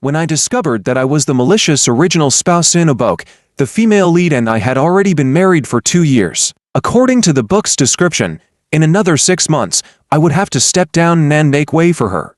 When I discovered that I was the malicious original spouse in a book, the female lead and I had already been married for 2 years. According to the book's description, in another 6 months, I would have to step down and make way for her.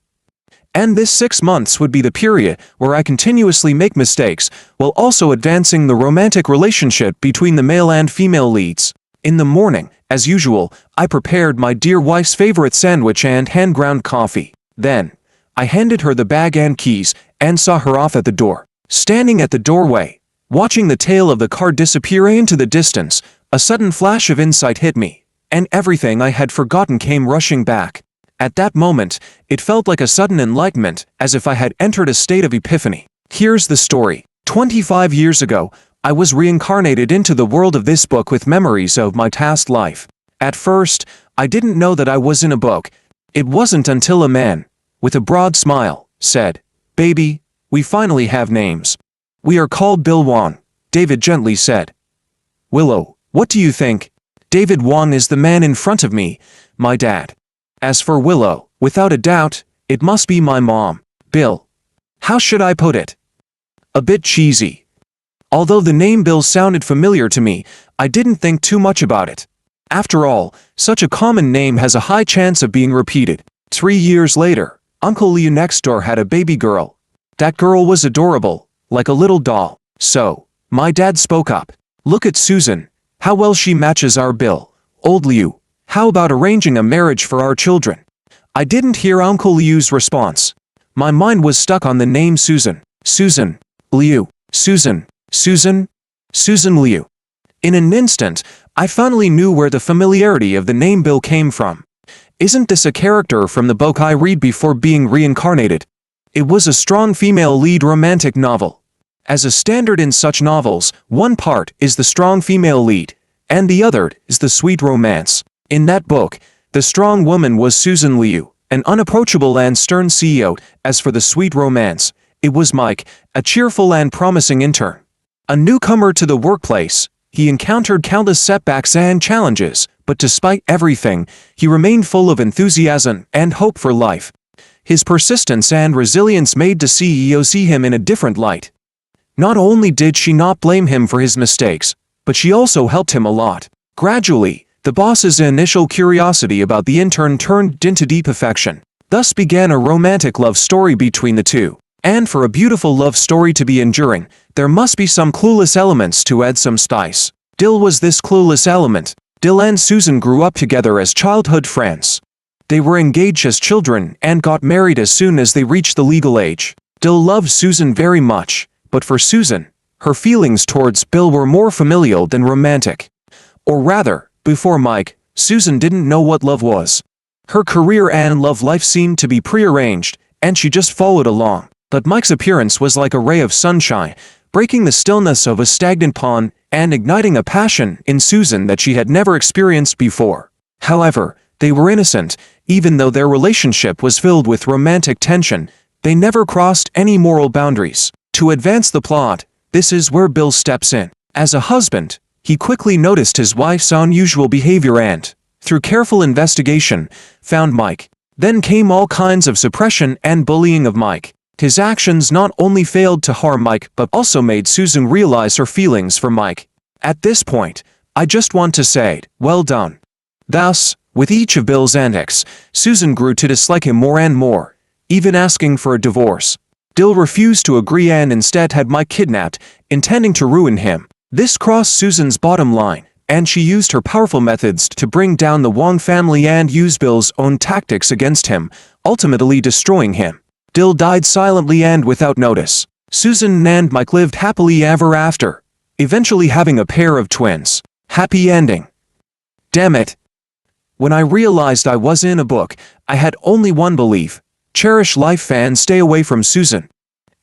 And this 6 months would be the period where I continuously make mistakes, while also advancing the romantic relationship between the male and female leads. In the morning, as usual, I prepared my dear wife's favorite sandwich and hand-ground coffee. Then, I handed her the bag and keys, and saw her off at the door. Standing at the doorway, watching the tail of the car disappear into the distance, a sudden flash of insight hit me, and everything I had forgotten came rushing back. At that moment, it felt like a sudden enlightenment, as if I had entered a state of epiphany. Here's the story. 25 years ago, I was reincarnated into the world of this book with memories of my past life. At first, I didn't know that I was in a book. It wasn't until a man, with a broad smile, said, "Baby, we finally have names. We are called Bill Wan," David gently said. "Willow, what do you think?" David Wan is the man in front of me, my dad. As for Willow, without a doubt, it must be my mom. Bill. How should I put it? A bit cheesy. Although the name Bill sounded familiar to me, I didn't think too much about it. After all, such a common name has a high chance of being repeated. 3 years later, Uncle Liu next door had a baby girl. That girl was adorable, like a little doll. So, my dad spoke up. "Look at Susan. How well she matches our Bill. Old Liu, how about arranging a marriage for our children?" I didn't hear Uncle Liu's response. My mind was stuck on the name Susan. Susan Liu. Susan Liu. In an instant, I finally knew where the familiarity of the name Bill came from. Isn't this a character from the book I read before being reincarnated? It was a strong female lead romantic novel. As a standard in such novels, one part is the strong female lead, and the other is the sweet romance. In that book, the strong woman was Susan Liu, an unapproachable and stern CEO. As for the sweet romance, it was Mike, a cheerful and promising intern. A newcomer to the workplace, he encountered countless setbacks and challenges, but despite everything, he remained full of enthusiasm and hope for life. His persistence and resilience made the CEO see him in a different light. Not only did she not blame him for his mistakes, but she also helped him a lot. Gradually, the boss's initial curiosity about the intern turned into deep affection. Thus began a romantic love story between the two. And for a beautiful love story to be enduring, there must be some clueless elements to add some spice. Dill was this clueless element. Dill and Susan grew up together as childhood friends. They were engaged as children and got married as soon as they reached the legal age. Dill loved Susan very much, but for Susan, her feelings towards Bill were more familial than romantic. Or rather, before Mike, Susan didn't know what love was. Her career and love life seemed to be prearranged, and she just followed along. But Mike's appearance was like a ray of sunshine, breaking the stillness of a stagnant pond and igniting a passion in Susan that she had never experienced before. However, they were innocent. Even though their relationship was filled with romantic tension, they never crossed any moral boundaries. To advance the plot, this is where Bill steps in. As a husband, he quickly noticed his wife's unusual behavior and, through careful investigation, found Mike. Then came all kinds of suppression and bullying of Mike. His actions not only failed to harm Mike but also made Susan realize her feelings for Mike. At this point, I just want to say, well done. Thus, with each of Bill's antics, Susan grew to dislike him more and more, even asking for a divorce. Dill refused to agree and instead had Mike kidnapped, intending to ruin him. This crossed Susan's bottom line, and she used her powerful methods to bring down the Wong family and use Bill's own tactics against him, ultimately destroying him. Dill died silently and without notice. Susan and Mike lived happily ever after, eventually having a pair of twins. Happy ending. Damn it. When I realized I was in a book, I had only one belief: cherish life and stay away from Susan.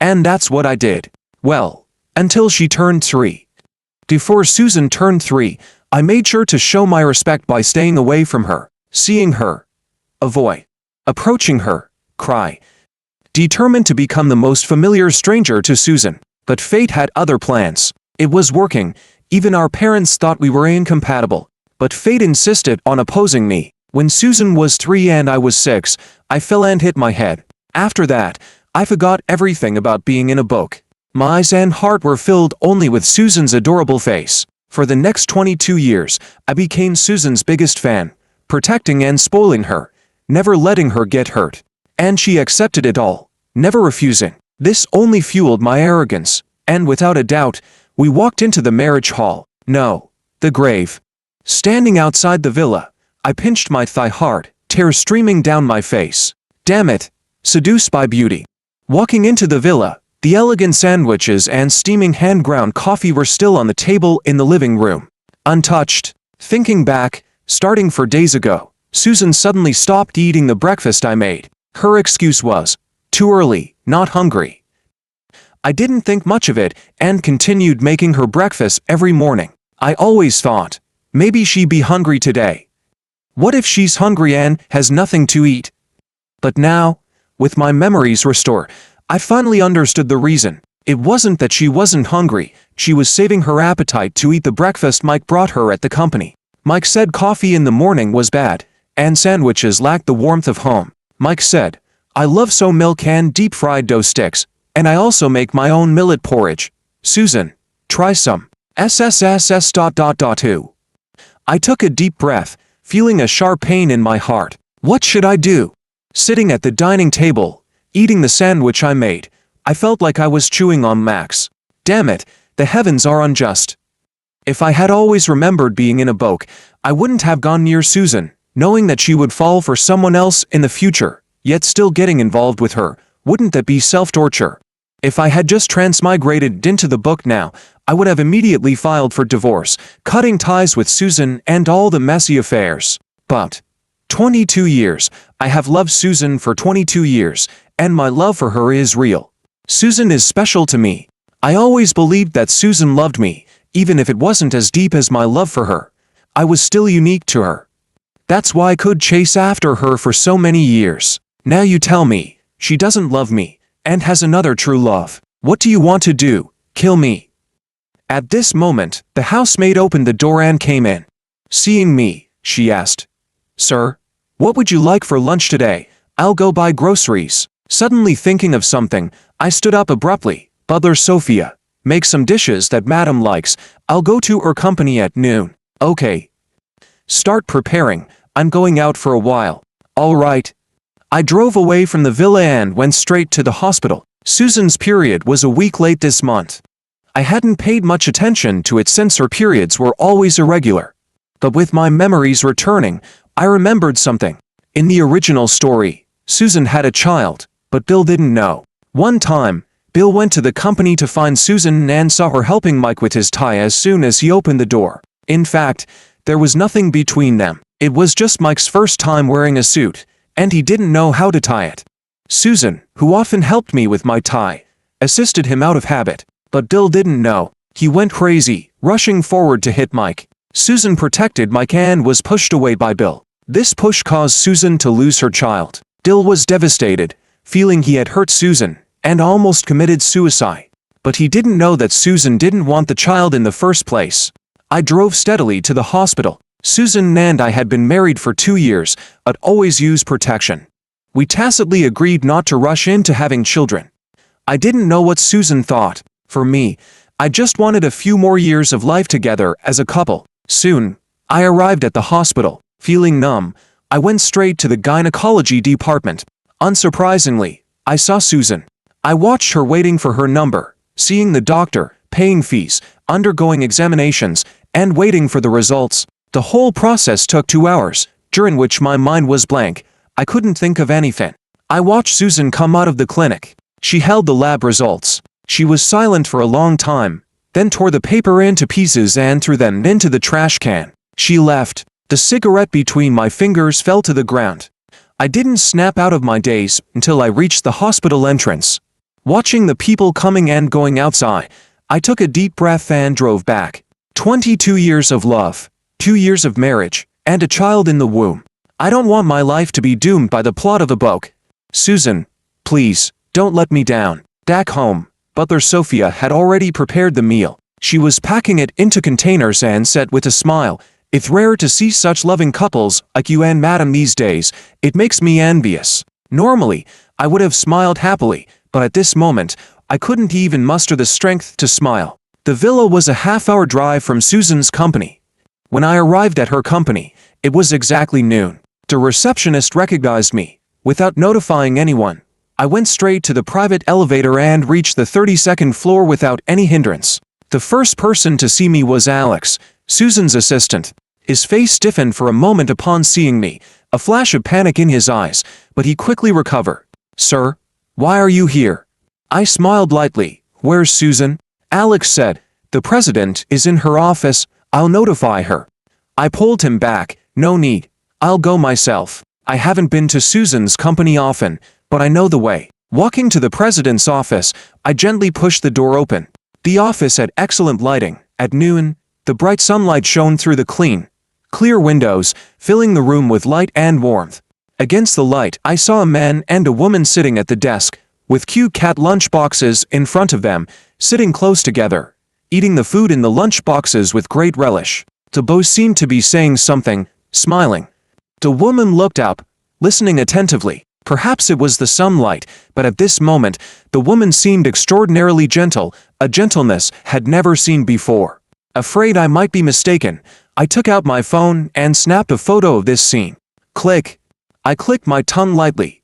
And that's what I did. Well, until she turned 3. Before Susan turned 3, I made sure to show my respect by staying away from her, seeing her, avoid, approaching her, cry. Determined to become the most familiar stranger to Susan. But fate had other plans. It was working. Even our parents thought we were incompatible. But fate insisted on opposing me. When Susan was 3 and I was 6, I fell and hit my head. After that, I forgot everything about being in a book. My eyes and heart were filled only with Susan's adorable face. For the next 22 years, I became Susan's biggest fan, protecting and spoiling her, never letting her get hurt. And she accepted it all, never refusing. This only fueled my arrogance, and without a doubt, we walked into the marriage hall. No, the grave. Standing outside the villa, I pinched my thigh hard, tears streaming down my face. Damn it, seduced by beauty. Walking into the villa, the elegant sandwiches and steaming hand-ground coffee were still on the table in the living room, untouched. Thinking back, starting 4 days ago, Susan suddenly stopped eating the breakfast I made. Her excuse was, too early, not hungry. I didn't think much of it and continued making her breakfast every morning. I always thought, maybe she'd be hungry today. What if she's hungry and has nothing to eat? But now, with my memories restored, I finally understood the reason. It wasn't that she wasn't hungry, she was saving her appetite to eat the breakfast Mike brought her at the company. Mike said coffee in the morning was bad, and sandwiches lacked the warmth of home. Mike said, I love so milk and deep-fried dough sticks, and I also make my own millet porridge. Susan, try some. SSSS. I took a deep breath, feeling a sharp pain in my heart. What should I do? Sitting at the dining table, eating the sandwich I made, I felt like I was chewing on Max. Damn it, the heavens are unjust. If I had always remembered being in a book, I wouldn't have gone near Susan, knowing that she would fall for someone else in the future, yet still getting involved with her. Wouldn't that be self-torture? If I had just transmigrated into the book now, I would have immediately filed for divorce, cutting ties with Susan and all the messy affairs. But 22 years, I have loved Susan for 22 years, and my love for her is real. Susan is special to me. I always believed that Susan loved me, even if it wasn't as deep as my love for her. I was still unique to her. That's why I could chase after her for so many years. Now you tell me, she doesn't love me, and has another true love. What do you want to do? Kill me? At this moment, the housemaid opened the door and came in. Seeing me, she asked, Sir, what would you like for lunch today? I'll go buy groceries. Suddenly thinking of something, I stood up abruptly. Butler Sophia, make some dishes that Madam likes. I'll go to her company at noon. Okay. Start preparing. I'm going out for a while. All right. I drove away from the villa and went straight to the hospital. Susan's period was a week late this month. I hadn't paid much attention to it since her periods were always irregular. But with my memories returning, I remembered something. In the original story, Susan had a child, but Bill didn't know. One time, Bill went to the company to find Susan and saw her helping Mike with his tie as soon as he opened the door. In fact, there was nothing between them. It was just Mike's first time wearing a suit, and he didn't know how to tie it. Susan, who often helped me with my tie, assisted him out of habit. But Bill didn't know. He went crazy, rushing forward to hit Mike. Susan protected Mike and was pushed away by Bill. This push caused Susan to lose her child. Bill was devastated, feeling he had hurt Susan, and almost committed suicide. But he didn't know that Susan didn't want the child in the first place. I drove steadily to the hospital. Susan and I had been married for 2 years, but always used protection. We tacitly agreed not to rush into having children. I didn't know what Susan thought. For me, I just wanted a few more years of life together as a couple. Soon, I arrived at the hospital. Feeling numb, I went straight to the gynecology department. Unsurprisingly, I saw Susan. I watched her waiting for her number, seeing the doctor, paying fees, undergoing examinations, and waiting for the results. The whole process took 2 hours, during which my mind was blank. I couldn't think of anything. I watched Susan come out of the clinic. She held the lab results. She was silent for a long time, then tore the paper into pieces and threw them into the trash can. She left. The cigarette between my fingers fell to the ground. I didn't snap out of my daze until I reached the hospital entrance. Watching the people coming and going outside, I took a deep breath and drove back. 22 years of love, 2 years of marriage, and a child in the womb. I don't want my life to be doomed by the plot of a book. Susan, please, don't let me down. Back home, Butler Sophia had already prepared the meal. She was packing it into containers and said with a smile, "It's rare to see such loving couples like you and Madam these days. It makes me envious." Normally, I would have smiled happily, but at this moment, I couldn't even muster the strength to smile. The villa was a half-hour drive from Susan's company. When I arrived at her company, it was exactly noon. The receptionist recognized me. Without notifying anyone, I went straight to the private elevator and reached the 32nd floor without any hindrance. The first person to see me was Alex, Susan's assistant. His face stiffened for a moment upon seeing me, a flash of panic in his eyes, but he quickly recovered. "Sir, why are you here?" I smiled lightly. "Where's Susan?" Alex said, "The president is in her office. I'll notify her." I pulled him back. "No need. I'll go myself. I haven't been to Susan's company often, but I know the way." Walking to the president's office, I gently pushed the door open. The office had excellent lighting. At noon, the bright sunlight shone through the clear windows, filling the room with light and warmth. Against the light, I saw a man and a woman sitting at the desk, with cute cat lunchboxes in front of them, sitting close together, eating the food in the lunchboxes with great relish. The both seemed to be saying something, smiling. The woman looked up, listening attentively. Perhaps it was the sunlight, but at this moment, the woman seemed extraordinarily gentle, a gentleness had never seen before. Afraid I might be mistaken, I took out my phone and snapped a photo of this scene. Click. I clicked my tongue lightly.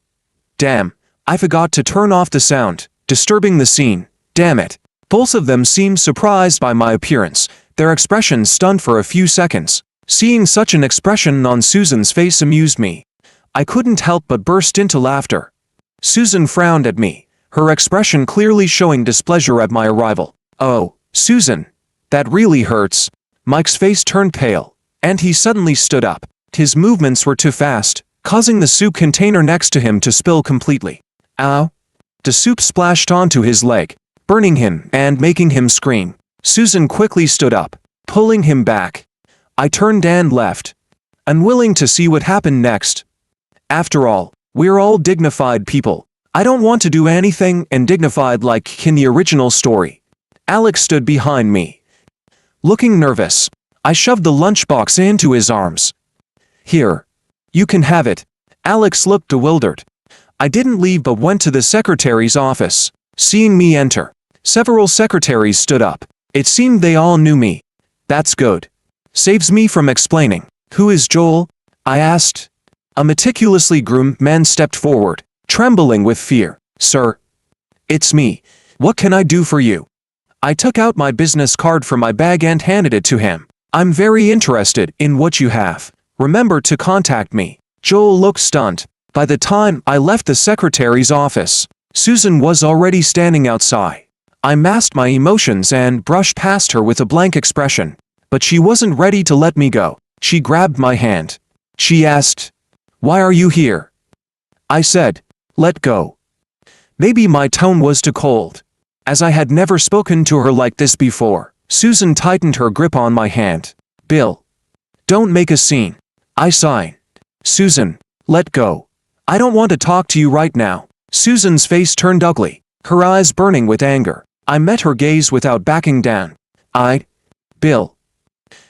Damn, I forgot to turn off the sound, disturbing the scene. Damn it. Both of them seemed surprised by my appearance, their expressions stunned for a few seconds. Seeing such an expression on Susan's face amused me. I couldn't help but burst into laughter. Susan frowned at me, her expression clearly showing displeasure at my arrival. "Oh, Susan, that really hurts." Mike's face turned pale, and he suddenly stood up. His movements were too fast, causing the soup container next to him to spill completely. "Ow!" The soup splashed onto his leg, burning him and making him scream. Susan quickly stood up, pulling him back. I turned and left, unwilling to see what happened next. After all, we're all dignified people. I don't want to do anything undignified like in the original story. Alex stood behind me, looking nervous. I shoved the lunchbox into his arms. "Here. You can have it." Alex looked bewildered. I didn't leave but went to the secretary's office. Seeing me enter, several secretaries stood up. It seemed they all knew me. That's good. Saves me from explaining. "Who is Joel?" I asked. A meticulously groomed man stepped forward, trembling with fear. "Sir, it's me. What can I do for you?" I took out my business card from my bag and handed it to him. "I'm very interested in what you have. Remember to contact me." Joel looked stunned. By the time I left the secretary's office, Susan was already standing outside. I masked my emotions and brushed past her with a blank expression. But she wasn't ready to let me go. She grabbed my hand. She asked, "Why are you here?" I said, "Let go." Maybe my tone was too cold, as I had never spoken to her like this before. Susan tightened her grip on my hand. "Bill, don't make a scene." I sighed. "Susan, let go. I don't want to talk to you right now." Susan's face turned ugly, her eyes burning with anger. I met her gaze without backing down. Bill,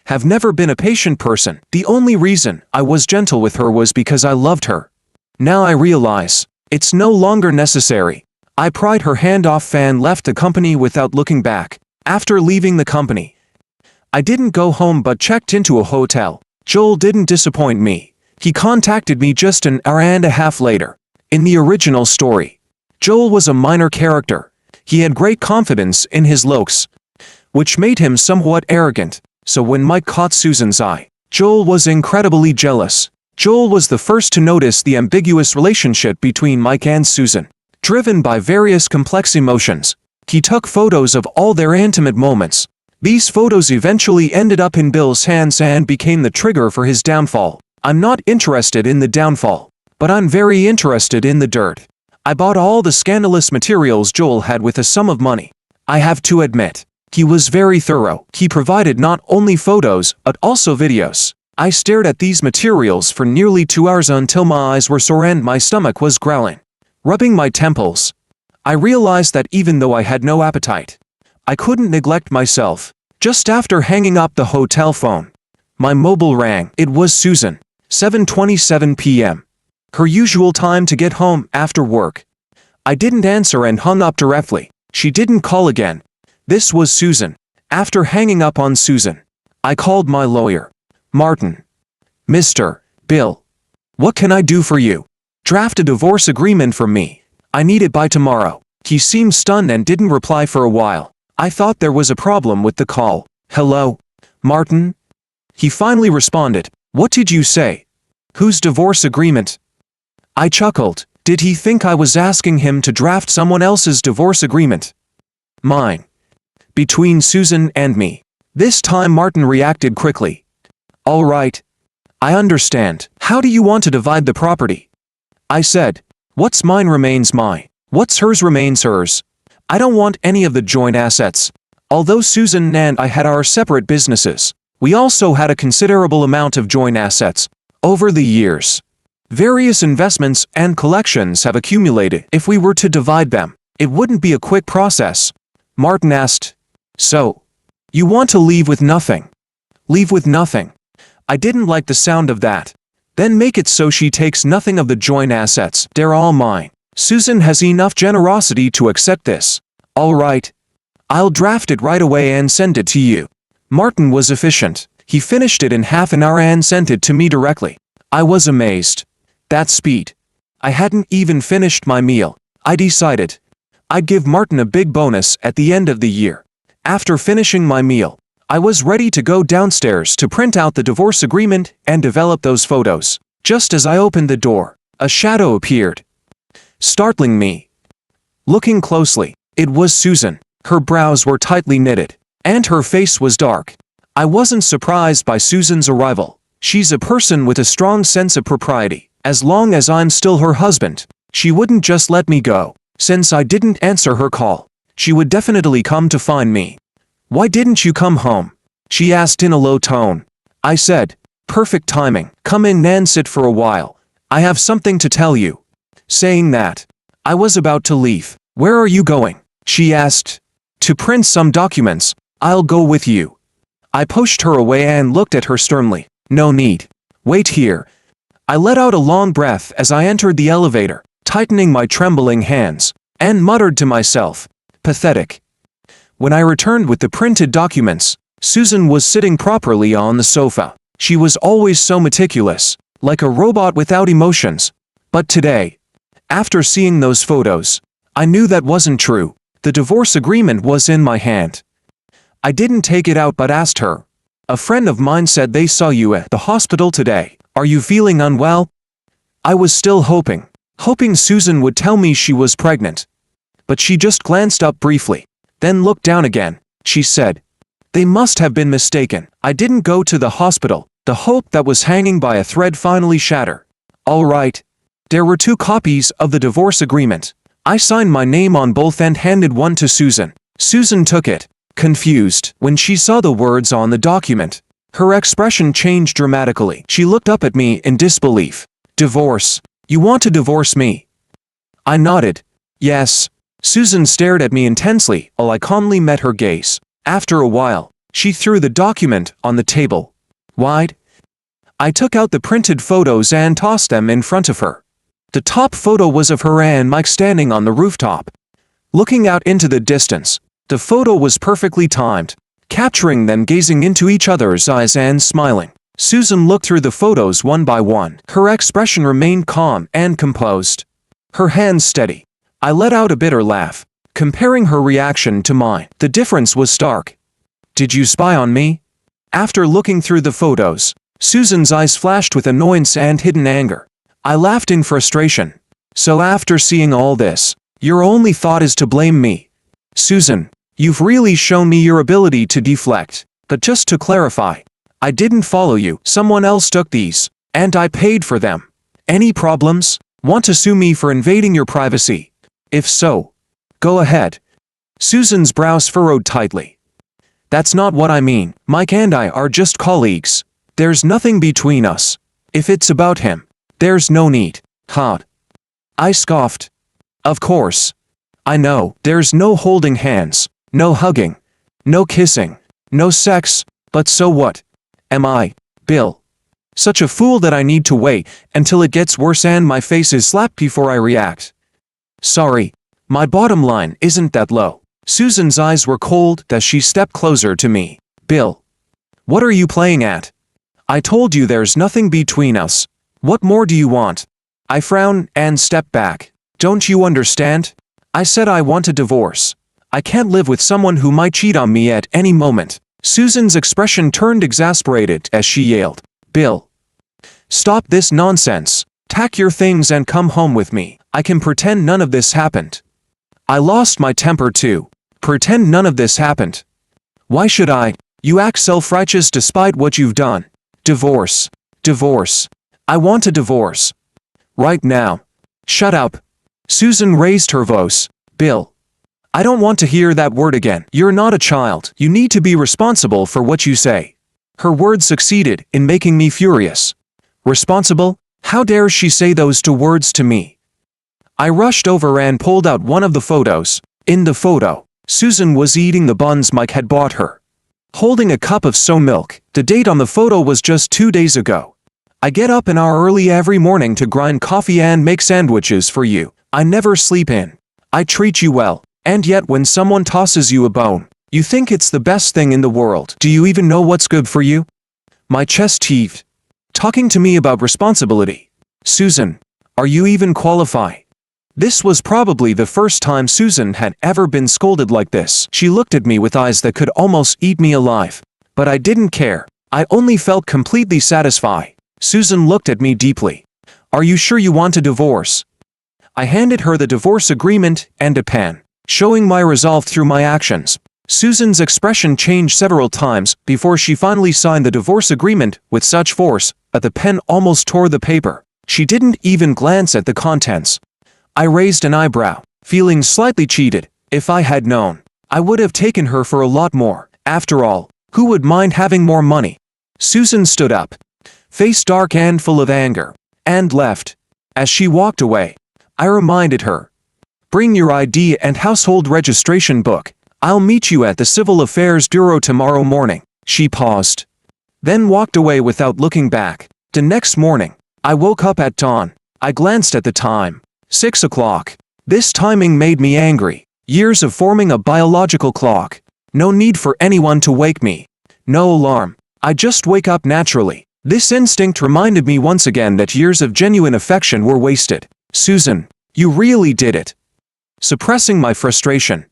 have never been a patient person. The only reason I was gentle with her was because I loved her. Now I realize, it's no longer necessary. I pried her hand off and left the company without looking back. After leaving the company, I didn't go home but checked into a hotel. Joel didn't disappoint me. He contacted me just an hour and a half later. In the original story, Joel was a minor character. He had great confidence in his looks, which made him somewhat arrogant. So when Mike caught Susan's eye, Joel was incredibly jealous. Joel was the first to notice the ambiguous relationship between Mike and Susan. Driven by various complex emotions, he took photos of all their intimate moments. These photos eventually ended up in Bill's hands and became the trigger for his downfall. I'm not interested in the downfall, but I'm very interested in the dirt. I bought all the scandalous materials Joel had with a sum of money. I have to admit, he was very thorough. He provided not only photos, but also videos. I stared at these materials for nearly 2 hours until my eyes were sore and my stomach was growling. Rubbing my temples, I realized that even though I had no appetite, I couldn't neglect myself. Just after hanging up the hotel phone, my mobile rang. It was Susan. 7:27 p.m. Her usual time to get home after work. I didn't answer and hung up directly. She didn't call again. This was Susan. After hanging up on Susan, I called my lawyer. Martin. Mr. Bill. What can I do for you? Draft a divorce agreement for me. I need it by tomorrow. He seemed stunned and didn't reply for a while. I thought there was a problem with the call. Hello? Martin? He finally responded. What did you say? Whose divorce agreement? I chuckled. Did he think I was asking him to draft someone else's divorce agreement? Mine. Between Susan and me. This time Martin reacted quickly. All right. I understand. How do you want to divide the property? I said. What's mine remains mine. What's hers remains hers. I don't want any of the joint assets. Although Susan and I had our separate businesses, we also had a considerable amount of joint assets. Over the years, various investments and collections have accumulated. If we were to divide them, it wouldn't be a quick process. Martin asked. So, you want to leave with nothing? Leave with nothing. I didn't like the sound of that. Then make it so she takes nothing of the joint assets. They're all mine. Susan has enough generosity to accept this. All right. I'll draft it right away and send it to you. Martin was efficient. He finished it in half an hour and sent it to me directly. I was amazed. That speed. I hadn't even finished my meal. I decided I'd give Martin a big bonus at the end of the year. After finishing my meal, I was ready to go downstairs to print out the divorce agreement and develop those photos. Just as I opened the door, a shadow appeared, startling me. Looking closely, it was Susan. Her brows were tightly knitted, and her face was dark. I wasn't surprised by Susan's arrival. She's a person with a strong sense of propriety. As long as I'm still her husband, she wouldn't just let me go. Since I didn't answer her call, she would definitely come to find me. Why didn't you come home? She asked in a low tone. I said, perfect timing. Come in and sit for a while. I have something to tell you. Saying that, I was about to leave. Where are you going? She asked. To print some documents. I'll go with you. I pushed her away and looked at her sternly. No need. Wait here. I let out a long breath as I entered the elevator, tightening my trembling hands, and muttered to myself, pathetic. When I returned with the printed documents, Susan was sitting properly on the sofa. She was always so meticulous, like a robot without emotions. But today, after seeing those photos, I knew that wasn't true. The divorce agreement was in my hand. I didn't take it out but asked her. A friend of mine said they saw you at the hospital today. Are you feeling unwell? I was still hoping Susan would tell me she was pregnant. But she just glanced up briefly, then looked down again. She said, they must have been mistaken. I didn't go to the hospital. The hope that was hanging by a thread finally shattered. All right. There were 2 copies of the divorce agreement. I signed my name on both and handed one to Susan. Susan took it, confused. When she saw the words on the document, her expression changed dramatically. She looked up at me in disbelief. Divorce? You want to divorce me? I nodded. Yes. Susan stared at me intensely while I calmly met her gaze. After a while, she threw the document on the table. Wide. I took out the printed photos and tossed them in front of her. The top photo was of her and Mike standing on the rooftop, looking out into the distance. The photo was perfectly timed, capturing them gazing into each other's eyes and smiling. Susan looked through the photos one by one. Her expression remained calm and composed, her hands steady. I let out a bitter laugh, comparing her reaction to mine. The difference was stark. Did you spy on me? After looking through the photos, Susan's eyes flashed with annoyance and hidden anger. I laughed in frustration. So after seeing all this, your only thought is to blame me? Susan, you've really shown me your ability to deflect. But just to clarify, I didn't follow you. Someone else took these, and I paid for them. Any problems? Want to sue me for invading your privacy? If so, go ahead. Susan's brows furrowed tightly. That's not what I mean. Mike and I are just colleagues. There's nothing between us. If it's about him, there's no need. Hot. I scoffed. Of course. I know. There's no holding hands, no hugging, no kissing, no sex, but so what? Am I, Bill, such a fool that I need to wait until it gets worse and my face is slapped before I react? Sorry. My bottom line isn't that low. Susan's eyes were cold as she stepped closer to me. Bill. What are you playing at? I told you there's nothing between us. What more do you want? I frowned and stepped back. Don't you understand? I said I want a divorce. I can't live with someone who might cheat on me at any moment. Susan's expression turned exasperated as she yelled, Bill. Stop this nonsense. Pack your things and come home with me. I can pretend none of this happened. I lost my temper too. Pretend none of this happened. Why should I? You act self-righteous despite what you've done. Divorce. Divorce. I want a divorce. Right now. Shut up. Susan raised her voice. Bill. I don't want to hear that word again. You're not a child. You need to be responsible for what you say. Her words succeeded in making me furious. Responsible? How dare she say those two words to me? I rushed over and pulled out one of the photos. In the photo, Susan was eating the buns Mike had bought her, holding a cup of soy milk. The date on the photo was just 2 days ago. I get up an hour early every morning to grind coffee and make sandwiches for you. I never sleep in. I treat you well. And yet when someone tosses you a bone, you think it's the best thing in the world. Do you even know what's good for you? My chest heaved. Talking to me about responsibility. Susan, are you even qualified? This was probably the first time Susan had ever been scolded like this. She looked at me with eyes that could almost eat me alive. But I didn't care. I only felt completely satisfied. Susan looked at me deeply. Are you sure you want a divorce? I handed her the divorce agreement and a pen, showing my resolve through my actions. Susan's expression changed several times before she finally signed the divorce agreement with such force that the pen almost tore the paper. She didn't even glance at the contents. I raised an eyebrow, feeling slightly cheated. If I had known, I would have taken her for a lot more. After all, who would mind having more money? Susan stood up, face dark and full of anger, and left. As she walked away, I reminded her, bring your ID and household registration book. I'll meet you at the Civil Affairs Bureau tomorrow morning. She paused, then walked away without looking back. The next morning, I woke up at dawn. I glanced at the time. 6 o'clock. This timing made me angry. Years of forming a biological clock. No need for anyone to wake me. No alarm. I just wake up naturally. This instinct reminded me once again that years of genuine affection were wasted. Susan, you really did it. Suppressing my frustration,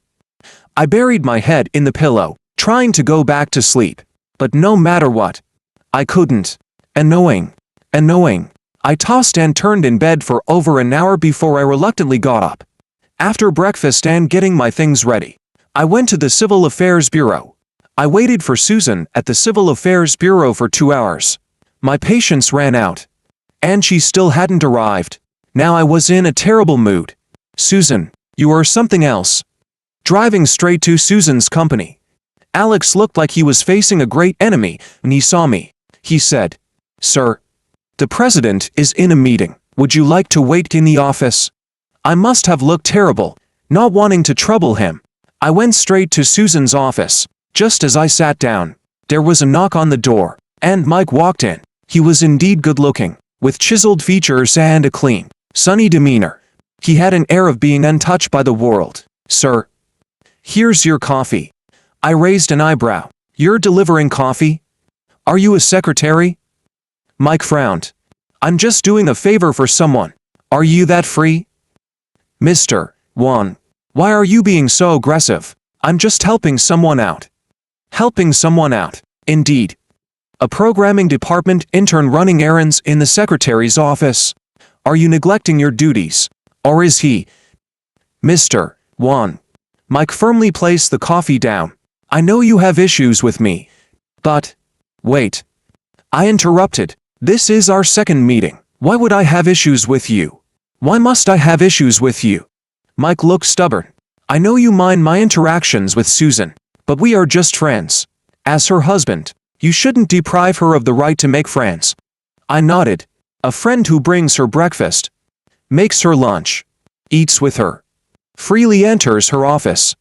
I buried my head in the pillow, trying to go back to sleep. But no matter what, I couldn't. Annoying. Annoying. I tossed and turned in bed for over an hour before I reluctantly got up. After breakfast and getting my things ready, I went to the Civil Affairs Bureau. I waited for Susan at the Civil Affairs Bureau for 2 hours. My patience ran out, and she still hadn't arrived. Now I was in a terrible mood. Susan, you are something else. Driving straight to Susan's company, Alex looked like he was facing a great enemy when he saw me. He said, Sir, the president is in a meeting. Would you like to wait in the office? I must have looked terrible, not wanting to trouble him. I went straight to Susan's office. Just as I sat down, there was a knock on the door, and Mike walked in. He was indeed good-looking, with chiseled features and a clean, sunny demeanor. He had an air of being untouched by the world. Sir, here's your coffee. I raised an eyebrow. You're delivering coffee? Are you a secretary? Mike frowned. I'm just doing a favor for someone. Are you that free? Mr. Wan, why are you being so aggressive? I'm just helping someone out. Helping someone out. Indeed. A programming department intern running errands in the secretary's office. Are you neglecting your duties? Or is he? Mr. Wan. Mike firmly placed the coffee down. I know you have issues with me. But, wait. I interrupted. This is our second meeting. Why would I have issues with you? Why must I have issues with you? Mike looked stubborn. I know you mind my interactions with Susan, but we are just friends. As her husband, you shouldn't deprive her of the right to make friends. I nodded. A friend who brings her breakfast, makes her lunch, eats with her, freely enters her office,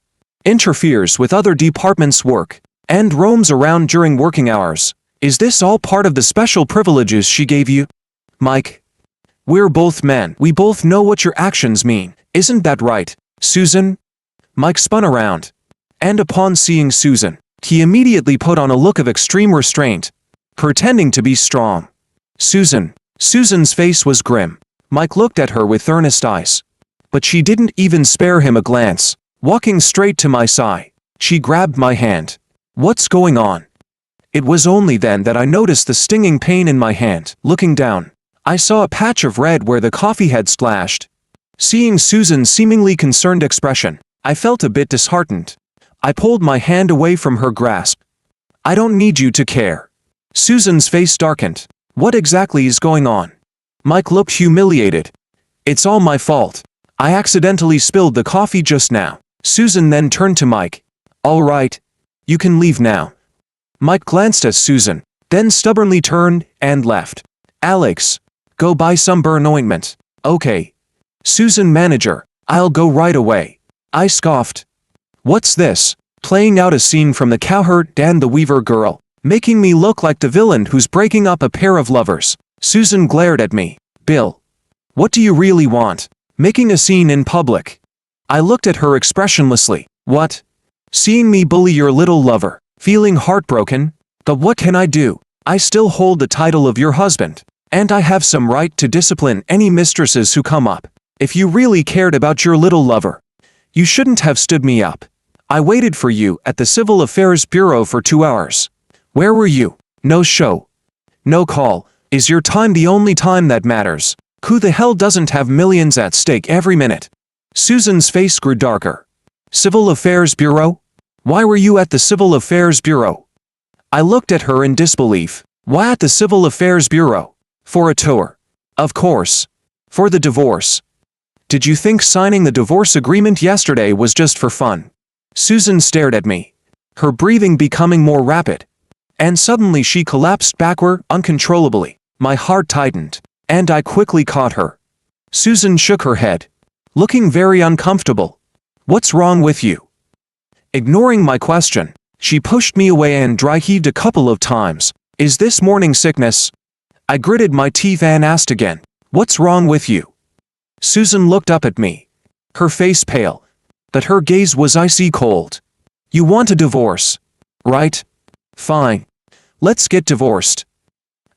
interferes with other departments' work, and roams around during working hours. Is this all part of the special privileges she gave you? Mike, we're both men. We both know what your actions mean. Isn't that right, Susan? Mike spun around. And upon seeing Susan, he immediately put on a look of extreme restraint, pretending to be strong. Susan. Susan's face was grim. Mike looked at her with earnest eyes. But she didn't even spare him a glance. Walking straight to my side, she grabbed my hand. What's going on? It was only then that I noticed the stinging pain in my hand. Looking down, I saw a patch of red where the coffee had splashed. Seeing Susan's seemingly concerned expression, I felt a bit disheartened. I pulled my hand away from her grasp. I don't need you to care. Susan's face darkened. What exactly is going on? Mike looked humiliated. It's all my fault. I accidentally spilled the coffee just now. Susan then turned to Mike. All right. You can leave now. Mike glanced at Susan, then stubbornly turned and left. Alex, go buy some burn ointment. Okay. Susan, manager, I'll go right away. I scoffed. What's this? Playing out a scene from The Cowherd and the Weaver Girl, making me look like the villain who's breaking up a pair of lovers. Susan glared at me. Bill, what do you really want? Making a scene in public. I looked at her expressionlessly. What? Seeing me bully your little lover, feeling heartbroken? But what can I do? I still hold the title of your husband, and I have some right to discipline any mistresses who come up. If you really cared about your little lover, you shouldn't have stood me up. I waited for you at the Civil Affairs Bureau for 2 hours. Where were you? No show. No call. Is your time the only time that matters? Who the hell doesn't have millions at stake every minute? Susan's face grew darker. Civil Affairs Bureau? Why were you at the Civil Affairs Bureau? I looked at her in disbelief. Why at the Civil Affairs Bureau? For a tour. Of course. For the divorce. Did you think signing the divorce agreement yesterday was just for fun? Susan stared at me, her breathing becoming more rapid. And suddenly she collapsed backward uncontrollably. My heart tightened, and I quickly caught her. Susan shook her head, looking very uncomfortable. What's wrong with you? Ignoring my question, she pushed me away and dry heaved a couple of times. Is this morning sickness? I gritted my teeth and asked again. What's wrong with you? Susan looked up at me, her face pale, but her gaze was icy cold. You want a divorce, right? Fine. Let's get divorced.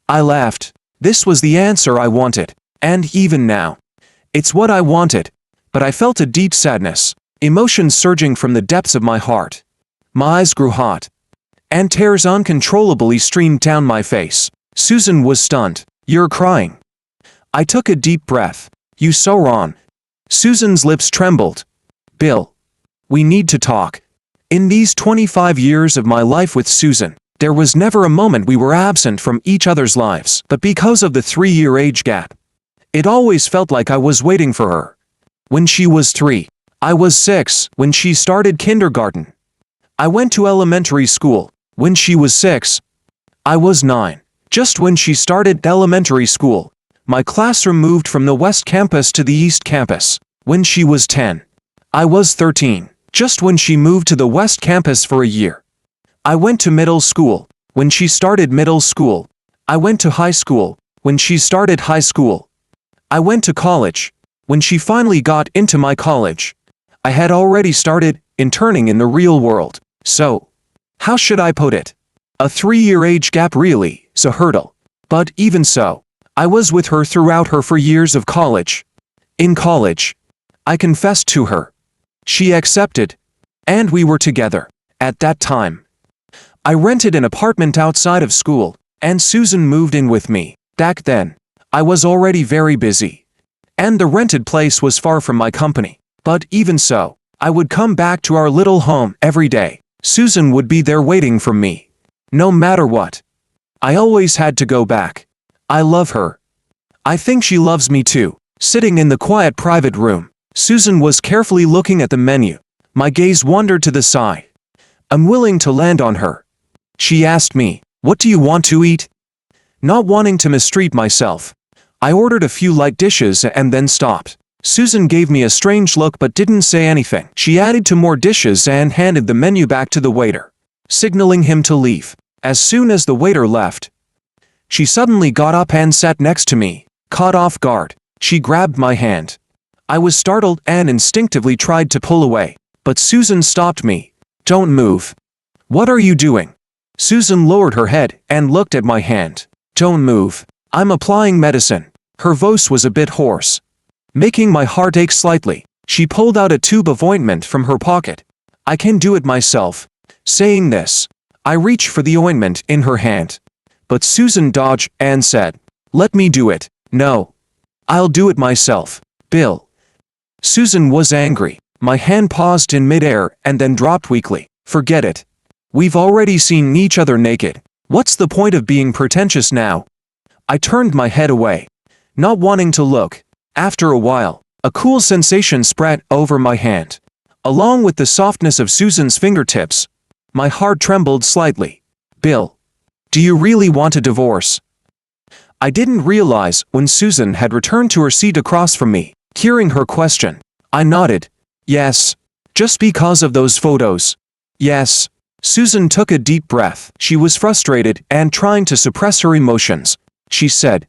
I laughed. This was the answer I wanted, and even now, it's what I wanted, but I felt a deep sadness, emotions surging from the depths of my heart. My eyes grew hot, and tears uncontrollably streamed down my face. Susan was stunned. You're crying. I took a deep breath. You so wrong. Susan's lips trembled. Bill, we need to talk. In these 25 years of my life with Susan, there was never a moment we were absent from each other's lives. But because of the 3-year age gap, it always felt like I was waiting for her. When she was 3, I was 6 when she started kindergarten. I went to elementary school. When she was 6, I was 9. Just when she started elementary school, my classroom moved from the West Campus to the East Campus. When she was 10, I was 13. Just when she moved to the West Campus for a year, I went to middle school. When she started middle school, I went to high school. When she started high school, I went to college. When she finally got into my college, I had already started interning in the real world. So, how should I put it? A 3-year age gap really is a hurdle. But even so, I was with her throughout her 4 years of college. In college, I confessed to her. She accepted, and we were together. At that time, I rented an apartment outside of school, and Susan moved in with me. Back then, I was already very busy, and the rented place was far from my company. But even so, I would come back to our little home every day. Susan would be there waiting for me. No matter what, I always had to go back. I love her. I think she loves me too. Sitting in the quiet private room, Susan was carefully looking at the menu. My gaze wandered to the side, unwilling to land on her. She asked me, "What do you want to eat?" Not wanting to mistreat myself, I ordered a few light dishes and then stopped. Susan gave me a strange look but didn't say anything. She added 2 more dishes and handed the menu back to the waiter, signaling him to leave. As soon as the waiter left, she suddenly got up and sat next to me. Caught off guard, she grabbed my hand. I was startled and instinctively tried to pull away, but Susan stopped me. Don't move. What are you doing? Susan lowered her head and looked at my hand. Don't move. I'm applying medicine. Her voice was a bit hoarse, making my heart ache slightly. She pulled out a tube of ointment from her pocket. I can do it myself. Saying this, I reached for the ointment in her hand. But Susan dodged and said, Let me do it. No. I'll do it myself. Bill. Susan was angry. My hand paused in midair and then dropped weakly. Forget it. We've already seen each other naked. What's the point of being pretentious now? I turned my head away, not wanting to look. After a while, a cool sensation spread over my hand. Along with the softness of Susan's fingertips, my heart trembled slightly. Bill, do you really want a divorce? I didn't realize when Susan had returned to her seat across from me, hearing her question. I nodded. Yes. Just because of those photos. Yes. Susan took a deep breath. She was frustrated and trying to suppress her emotions. She said,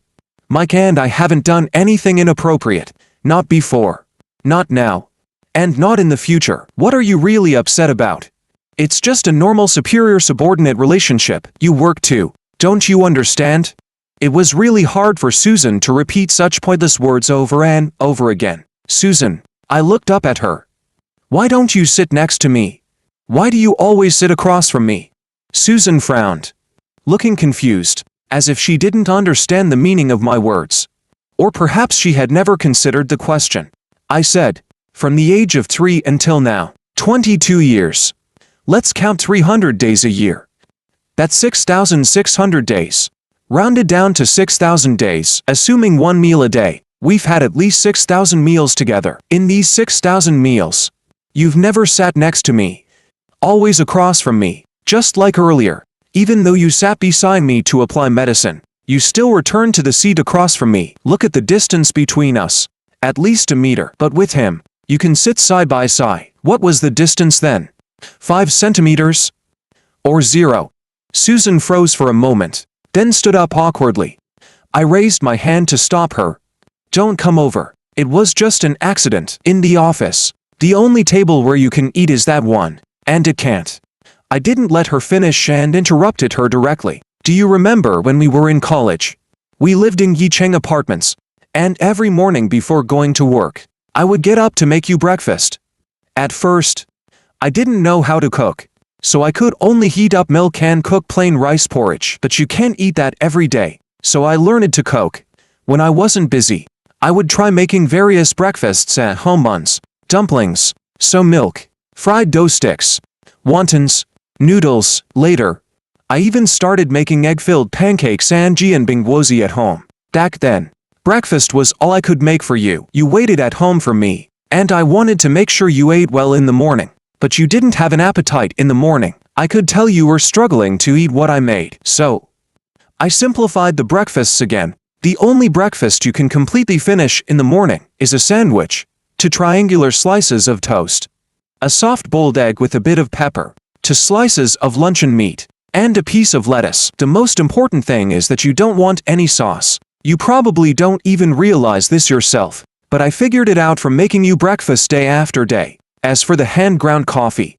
Mike and I haven't done anything inappropriate. Not before. Not now. And not in the future. What are you really upset about? It's just a normal superior-subordinate relationship. You work too. Don't you understand? It was really hard for Susan to repeat such pointless words over and over again. Susan, I looked up at her. Why don't you sit next to me? Why do you always sit across from me? Susan frowned, looking confused, as if she didn't understand the meaning of my words. Or perhaps she had never considered the question. I said, from the age of 3 until now, 22 years. Let's count 300 days a year. That's 6,600 days. Rounded down to 6,000 days, assuming one meal a day. We've had at least 6,000 meals together. In these 6,000 meals, you've never sat next to me. Always across from me. Just like earlier. Even though you sat beside me to apply medicine, you still returned to the seat across from me. Look at the distance between us. At least a meter. But with him, you can sit side by side. What was the distance then? 5 centimeters? Or 0? Susan froze for a moment, then stood up awkwardly. I raised my hand to stop her. Don't come over. It was just an accident. In the office. The only table where you can eat is that one. And it can't. I didn't let her finish and interrupted her directly. Do you remember when we were in college? We lived in Yicheng apartments. And every morning before going to work, I would get up to make you breakfast. At first, I didn't know how to cook, so I could only heat up milk and cook plain rice porridge. But you can't eat that every day, so I learned to cook. When I wasn't busy, I would try making various breakfasts at home: buns, dumplings, soy milk, fried dough sticks, wontons, noodles. Later, I even started making egg-filled pancakes and jianbingguozi at home. Back then, breakfast was all I could make for you. You waited at home for me, and I wanted to make sure you ate well in the morning. But you didn't have an appetite in the morning. I could tell you were struggling to eat what I made. So, I simplified the breakfasts again. The only breakfast you can completely finish in the morning is a sandwich, 2 triangular slices of toast, a soft boiled egg with a bit of pepper, 2 slices of luncheon meat, and a piece of lettuce. The most important thing is that you don't want any sauce. You probably don't even realize this yourself, but I figured it out from making you breakfast day after day. As for the hand-ground coffee,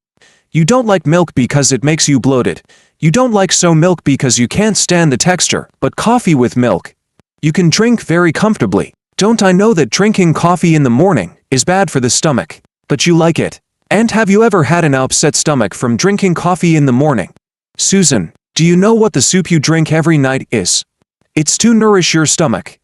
you don't like milk because it makes you bloated. You don't like soy milk because you can't stand the texture, but coffee with milk, you can drink very comfortably. Don't I know that drinking coffee in the morning is bad for the stomach, but you like it. And have you ever had an upset stomach from drinking coffee in the morning? Susan, do you know what the soup you drink every night is? It's to nourish your stomach.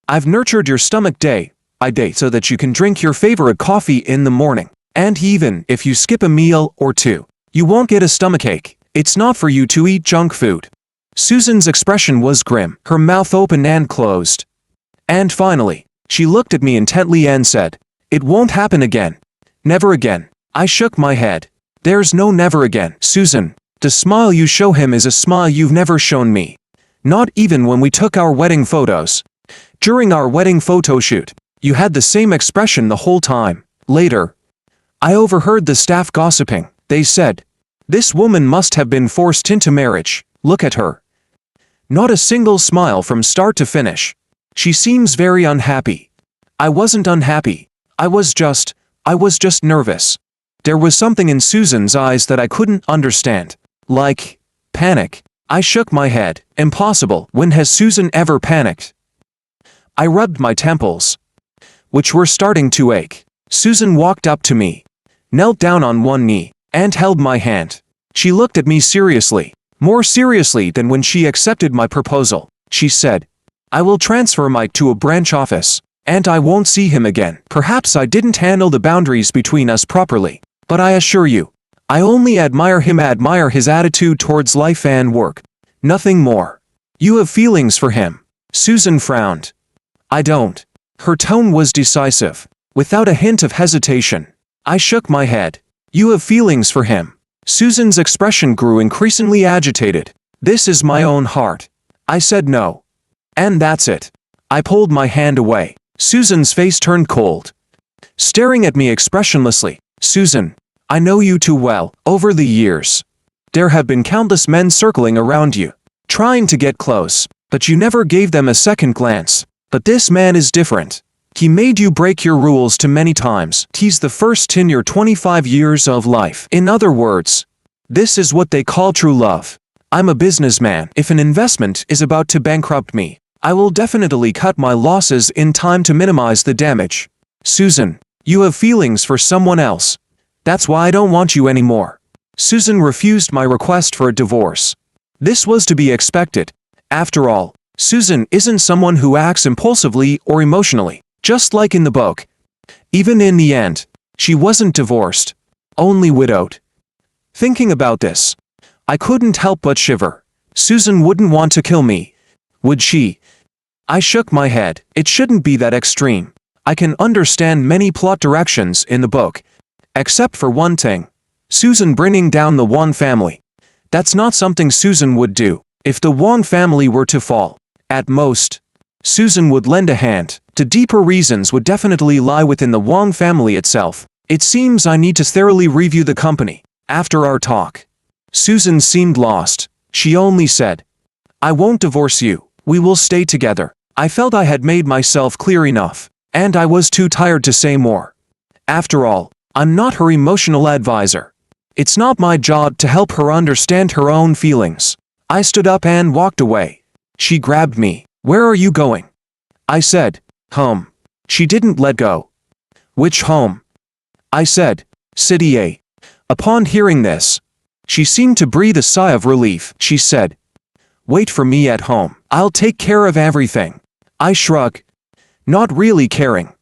I've nurtured your stomach day by day so that you can drink your favorite coffee in the morning. And even if you skip a meal or 2, you won't get a stomachache. It's not for you to eat junk food. Susan's expression was grim, her mouth open and closed. And finally, she looked at me intently and said, It won't happen again. Never again. I shook my head. There's no never again. Susan, the smile you show him is a smile you've never shown me. Not even when we took our wedding photos. During our wedding photo shoot, you had the same expression the whole time. Later, I overheard the staff gossiping. They said, This woman must have been forced into marriage. Look at her. Not a single smile from start to finish. She seems very unhappy. I wasn't unhappy. I was just nervous. There was something in Susan's eyes that I couldn't understand. Like panic. I shook my head. Impossible. When has Susan ever panicked? I rubbed my temples, which were starting to ache. Susan walked up to me, knelt down on one knee, and held my hand. She looked at me seriously, more seriously than when she accepted my proposal. She said, "I will transfer Mike to a branch office, and I won't see him again." Perhaps I didn't handle the boundaries between us properly, but I assure you, I only admire his attitude towards life and work. Nothing more. You have feelings for him. Susan frowned. I don't. Her tone was decisive, without a hint of hesitation. I shook my head. You have feelings for him. Susan's expression grew increasingly agitated. This is my own heart. I said no. And that's it. I pulled my hand away. Susan's face turned cold, staring at me expressionlessly. Susan, I know you too well. Over the years, there have been countless men circling around you, trying to get close, but you never gave them a second glance. But this man is different. He made you break your rules too many times. He's the first in your 25 years of life. In other words, this is what they call true love. I'm a businessman. If an investment is about to bankrupt me, I will definitely cut my losses in time to minimize the damage. Susan, you have feelings for someone else. That's why I don't want you anymore. Susan refused my request for a divorce. This was to be expected. After all, Susan isn't someone who acts impulsively or emotionally, just like in the book. Even in the end, she wasn't divorced, only widowed. Thinking about this, I couldn't help but shiver. Susan wouldn't want to kill me, would she? I shook my head. It shouldn't be that extreme. I can understand many plot directions in the book, except for one thing. Susan bringing down the Wong family. That's not something Susan would do. If the Wong family were to fall, at most, Susan would lend a hand. The deeper reasons would definitely lie within the Wong family itself. It seems I need to thoroughly review the company. After our talk, Susan seemed lost. She only said, I won't divorce you. We will stay together. I felt I had made myself clear enough, and I was too tired to say more. After all, I'm not her emotional advisor. It's not my job to help her understand her own feelings. I stood up and walked away. She grabbed me. Where are you going? I said, home. She didn't let go. Which home? I said, City A. Upon hearing this, she seemed to breathe a sigh of relief. She said, wait for me at home. I'll take care of everything. I shrugged, not really caring.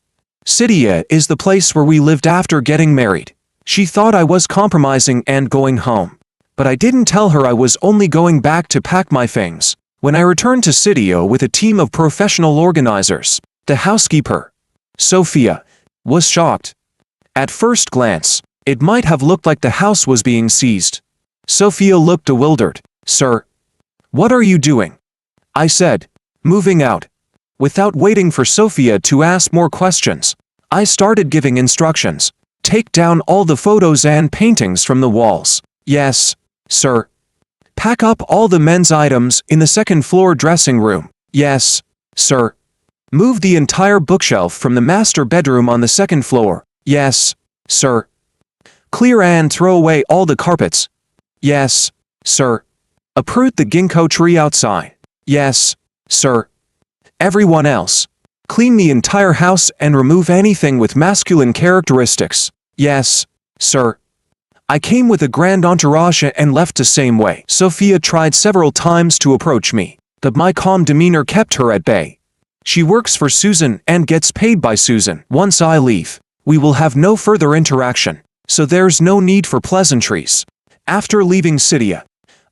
City A is the place where we lived after getting married. She thought I was compromising and going home, but I didn't tell her I was only going back to pack my things. When I returned to Sitio with a team of professional organizers, the housekeeper, Sophia, was shocked. At first glance, it might have looked like the house was being seized. Sophia looked bewildered. Sir, what are you doing? I said, moving out. Without waiting for Sophia to ask more questions, I started giving instructions. Take down all the photos and paintings from the walls. Yes, sir. Pack up all the men's items in the second-floor dressing room. Yes, sir. Move the entire bookshelf from the master bedroom on the second floor. Yes, sir. Clear and throw away all the carpets. Yes, sir. Uproot the ginkgo tree outside. Yes, sir. Everyone else, clean the entire house and remove anything with masculine characteristics. Yes, sir. I came with a grand entourage and left the same way. Sophia tried several times to approach me, but my calm demeanor kept her at bay. She works for Susan and gets paid by Susan. Once I leave, we will have no further interaction, so there's no need for pleasantries. After leaving Cydia,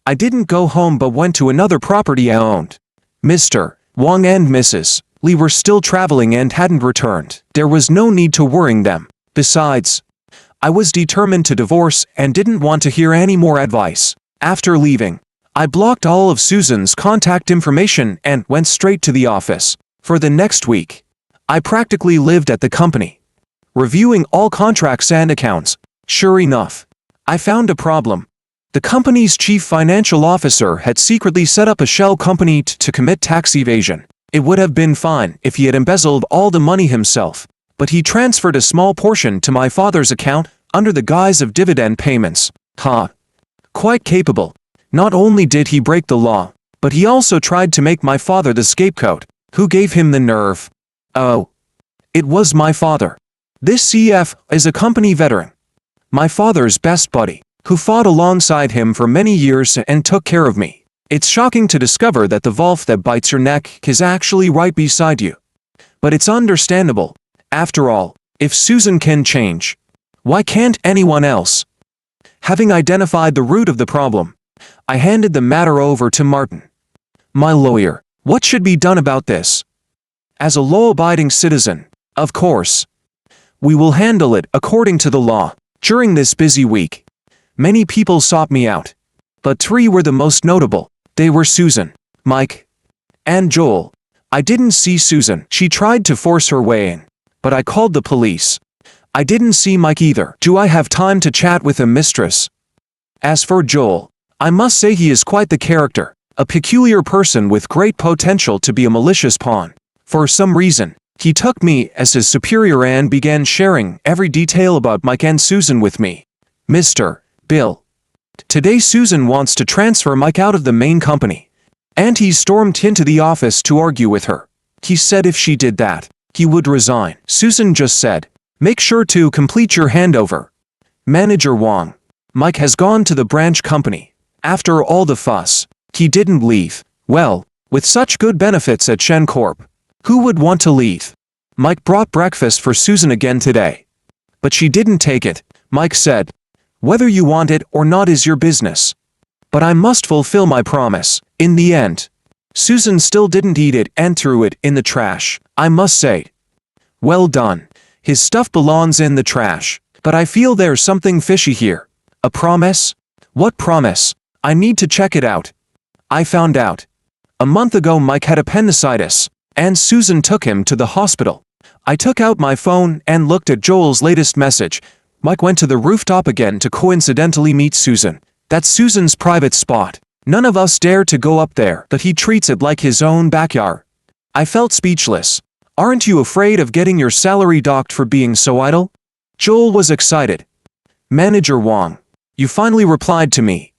I didn't go home but went to another property I owned. Mr. Wong and Mrs. Lee were still traveling and hadn't returned. There was no need to worrying them. Besides, I was determined to divorce and didn't want to hear any more advice. After leaving, I blocked all of Susan's contact information and went straight to the office. For the next week, I practically lived at the company, reviewing all contracts and accounts. Sure enough, I found a problem. The company's chief financial officer had secretly set up a shell company to commit tax evasion. It would have been fine if he had embezzled all the money himself, but he transferred a small portion to my father's account under the guise of dividend payments. Quite capable. Not only did he break the law, but he also tried to make my father the scapegoat. Who gave him the nerve? Oh. It was my father. This CF is a company veteran. My father's best buddy, who fought alongside him for many years and took care of me. It's shocking to discover that the wolf that bites your neck is actually right beside you. But it's understandable. After all, if Susan can change, why can't anyone else? Having identified the root of the problem, I handed the matter over to Martin, my lawyer. What should be done about this? As a law-abiding citizen, of course, we will handle it according to the law. During this busy week, many people sought me out, but 3 were the most notable. They were Susan, Mike, and Joel. I didn't see Susan. She tried to force her way in, but I called the police. I didn't see Mike either. Do I have time to chat with him, mistress? As for Joel, I must say he is quite the character, a peculiar person with great potential to be a malicious pawn. For some reason, he took me as his superior and began sharing every detail about Mike and Susan with me. Mr. Bill. Today Susan wants to transfer Mike out of the main company, and he stormed into the office to argue with her. He said if she did that, he would resign. Susan just said, "Make sure to complete your handover." Manager Wong. Mike has gone to the branch company. After all the fuss, he didn't leave. Well, with such good benefits at Shen Corp, who would want to leave? Mike brought breakfast for Susan again today, but she didn't take it. Mike said, "Whether you want it or not is your business. But I must fulfill my promise." In the end, Susan still didn't eat it and threw it in the trash. I must say, well done. His stuff belongs in the trash, but I feel there's something fishy here. A promise? What promise? I need to check it out. I found out. A month ago Mike had appendicitis, and Susan took him to the hospital. I took out my phone and looked at Joel's latest message. Mike went to the rooftop again to coincidentally meet Susan. That's Susan's private spot. None of us dare to go up there, but he treats it like his own backyard. I felt speechless. Aren't you afraid of getting your salary docked for being so idle? Joel was excited. Manager Wong, you finally replied to me.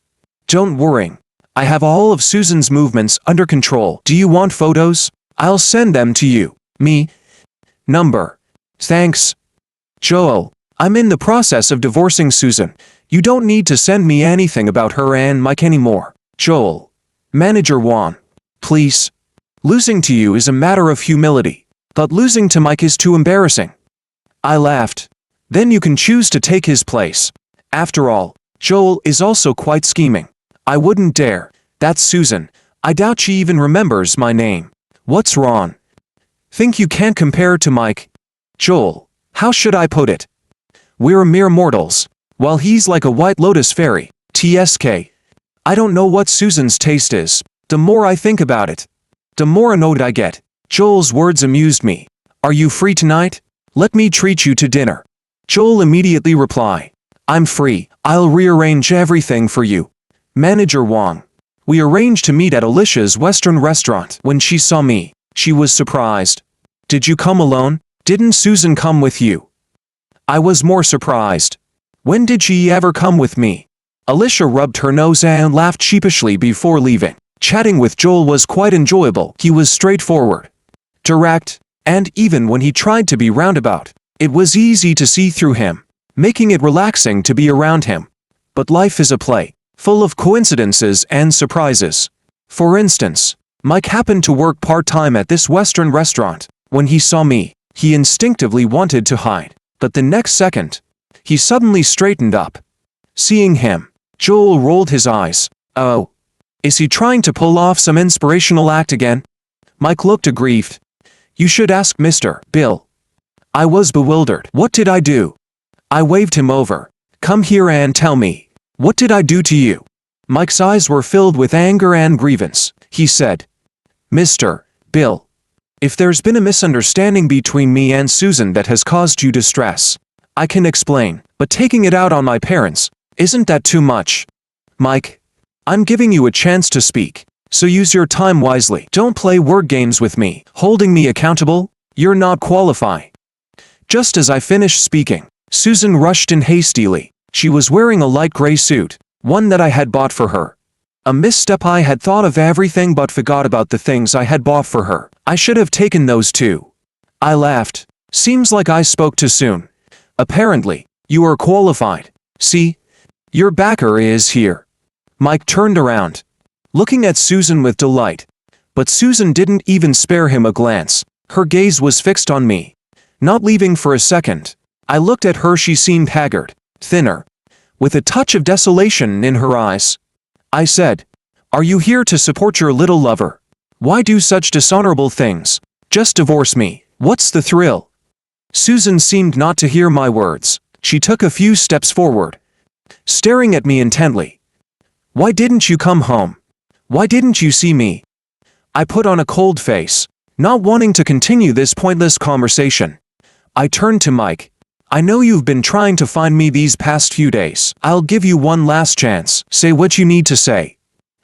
Don't worry. I have all of Susan's movements under control. Do you want photos? I'll send them to you. Me? Number. Thanks. Joel, I'm in the process of divorcing Susan. You don't need to send me anything about her and Mike anymore. Joel. Manager Wong. Please. Losing to you is a matter of humility, but losing to Mike is too embarrassing. I laughed. Then you can choose to take his place. After all, Joel is also quite scheming. I wouldn't dare. That's Susan. I doubt she even remembers my name. What's wrong? Think you can't compare to Mike? Joel, how should I put it? We're mere mortals, while he's like a White Lotus fairy. TSK. I don't know what Susan's taste is. The more I think about it, the more annoyed I get. Joel's words amused me. Are you free tonight? Let me treat you to dinner. Joel immediately replied. I'm free. I'll rearrange everything for you. Manager Wong. We arranged to meet at Alicia's Western restaurant. When she saw me, she was surprised. Did you come alone? Didn't Susan come with you? I was more surprised. When did she ever come with me? Alicia rubbed her nose and laughed sheepishly before leaving. Chatting with Joel was quite enjoyable. He was straightforward, direct, and even when he tried to be roundabout, it was easy to see through him, making it relaxing to be around him. But life is a play, full of coincidences and surprises. For instance, Mike happened to work part-time at this Western restaurant. When he saw me, he instinctively wanted to hide, but the next second, he suddenly straightened up. Seeing him, Joel rolled his eyes. Oh, is he trying to pull off some inspirational act again? Mike looked aggrieved. You should ask Mr. Bill. I was bewildered. What did I do? I waved him over. Come here and tell me. What did I do to you? Mike's eyes were filled with anger and grievance. He said, Mr. Bill, if there's been a misunderstanding between me and Susan that has caused you distress, I can explain, but taking it out on my parents, isn't that too much? Mike, I'm giving you a chance to speak, so use your time wisely. Don't play word games with me, holding me accountable. You're not qualified. Just as I finished speaking, Susan rushed in hastily. She was wearing a light gray suit, one that I had bought for her. A misstep. I had thought of everything but forgot about the things I had bought for her. I should have taken those too. I laughed. Seems like I spoke too soon. Apparently, you are qualified. See? Your backer is here. Mike turned around, looking at Susan with delight. But Susan didn't even spare him a glance. Her gaze was fixed on me, not leaving for a second. I looked at her. She seemed haggard, thinner, with a touch of desolation in her eyes. I said, "Are you here to support your little lover? Why do such dishonorable things? Just divorce me. What's the thrill?" Susan seemed not to hear my words. She took a few steps forward, staring at me intently. "Why didn't you come home? Why didn't you see me?" I put on a cold face, not wanting to continue this pointless conversation. I turned to Mike. "I know you've been trying to find me these past few days. I'll give you one last chance. Say what you need to say."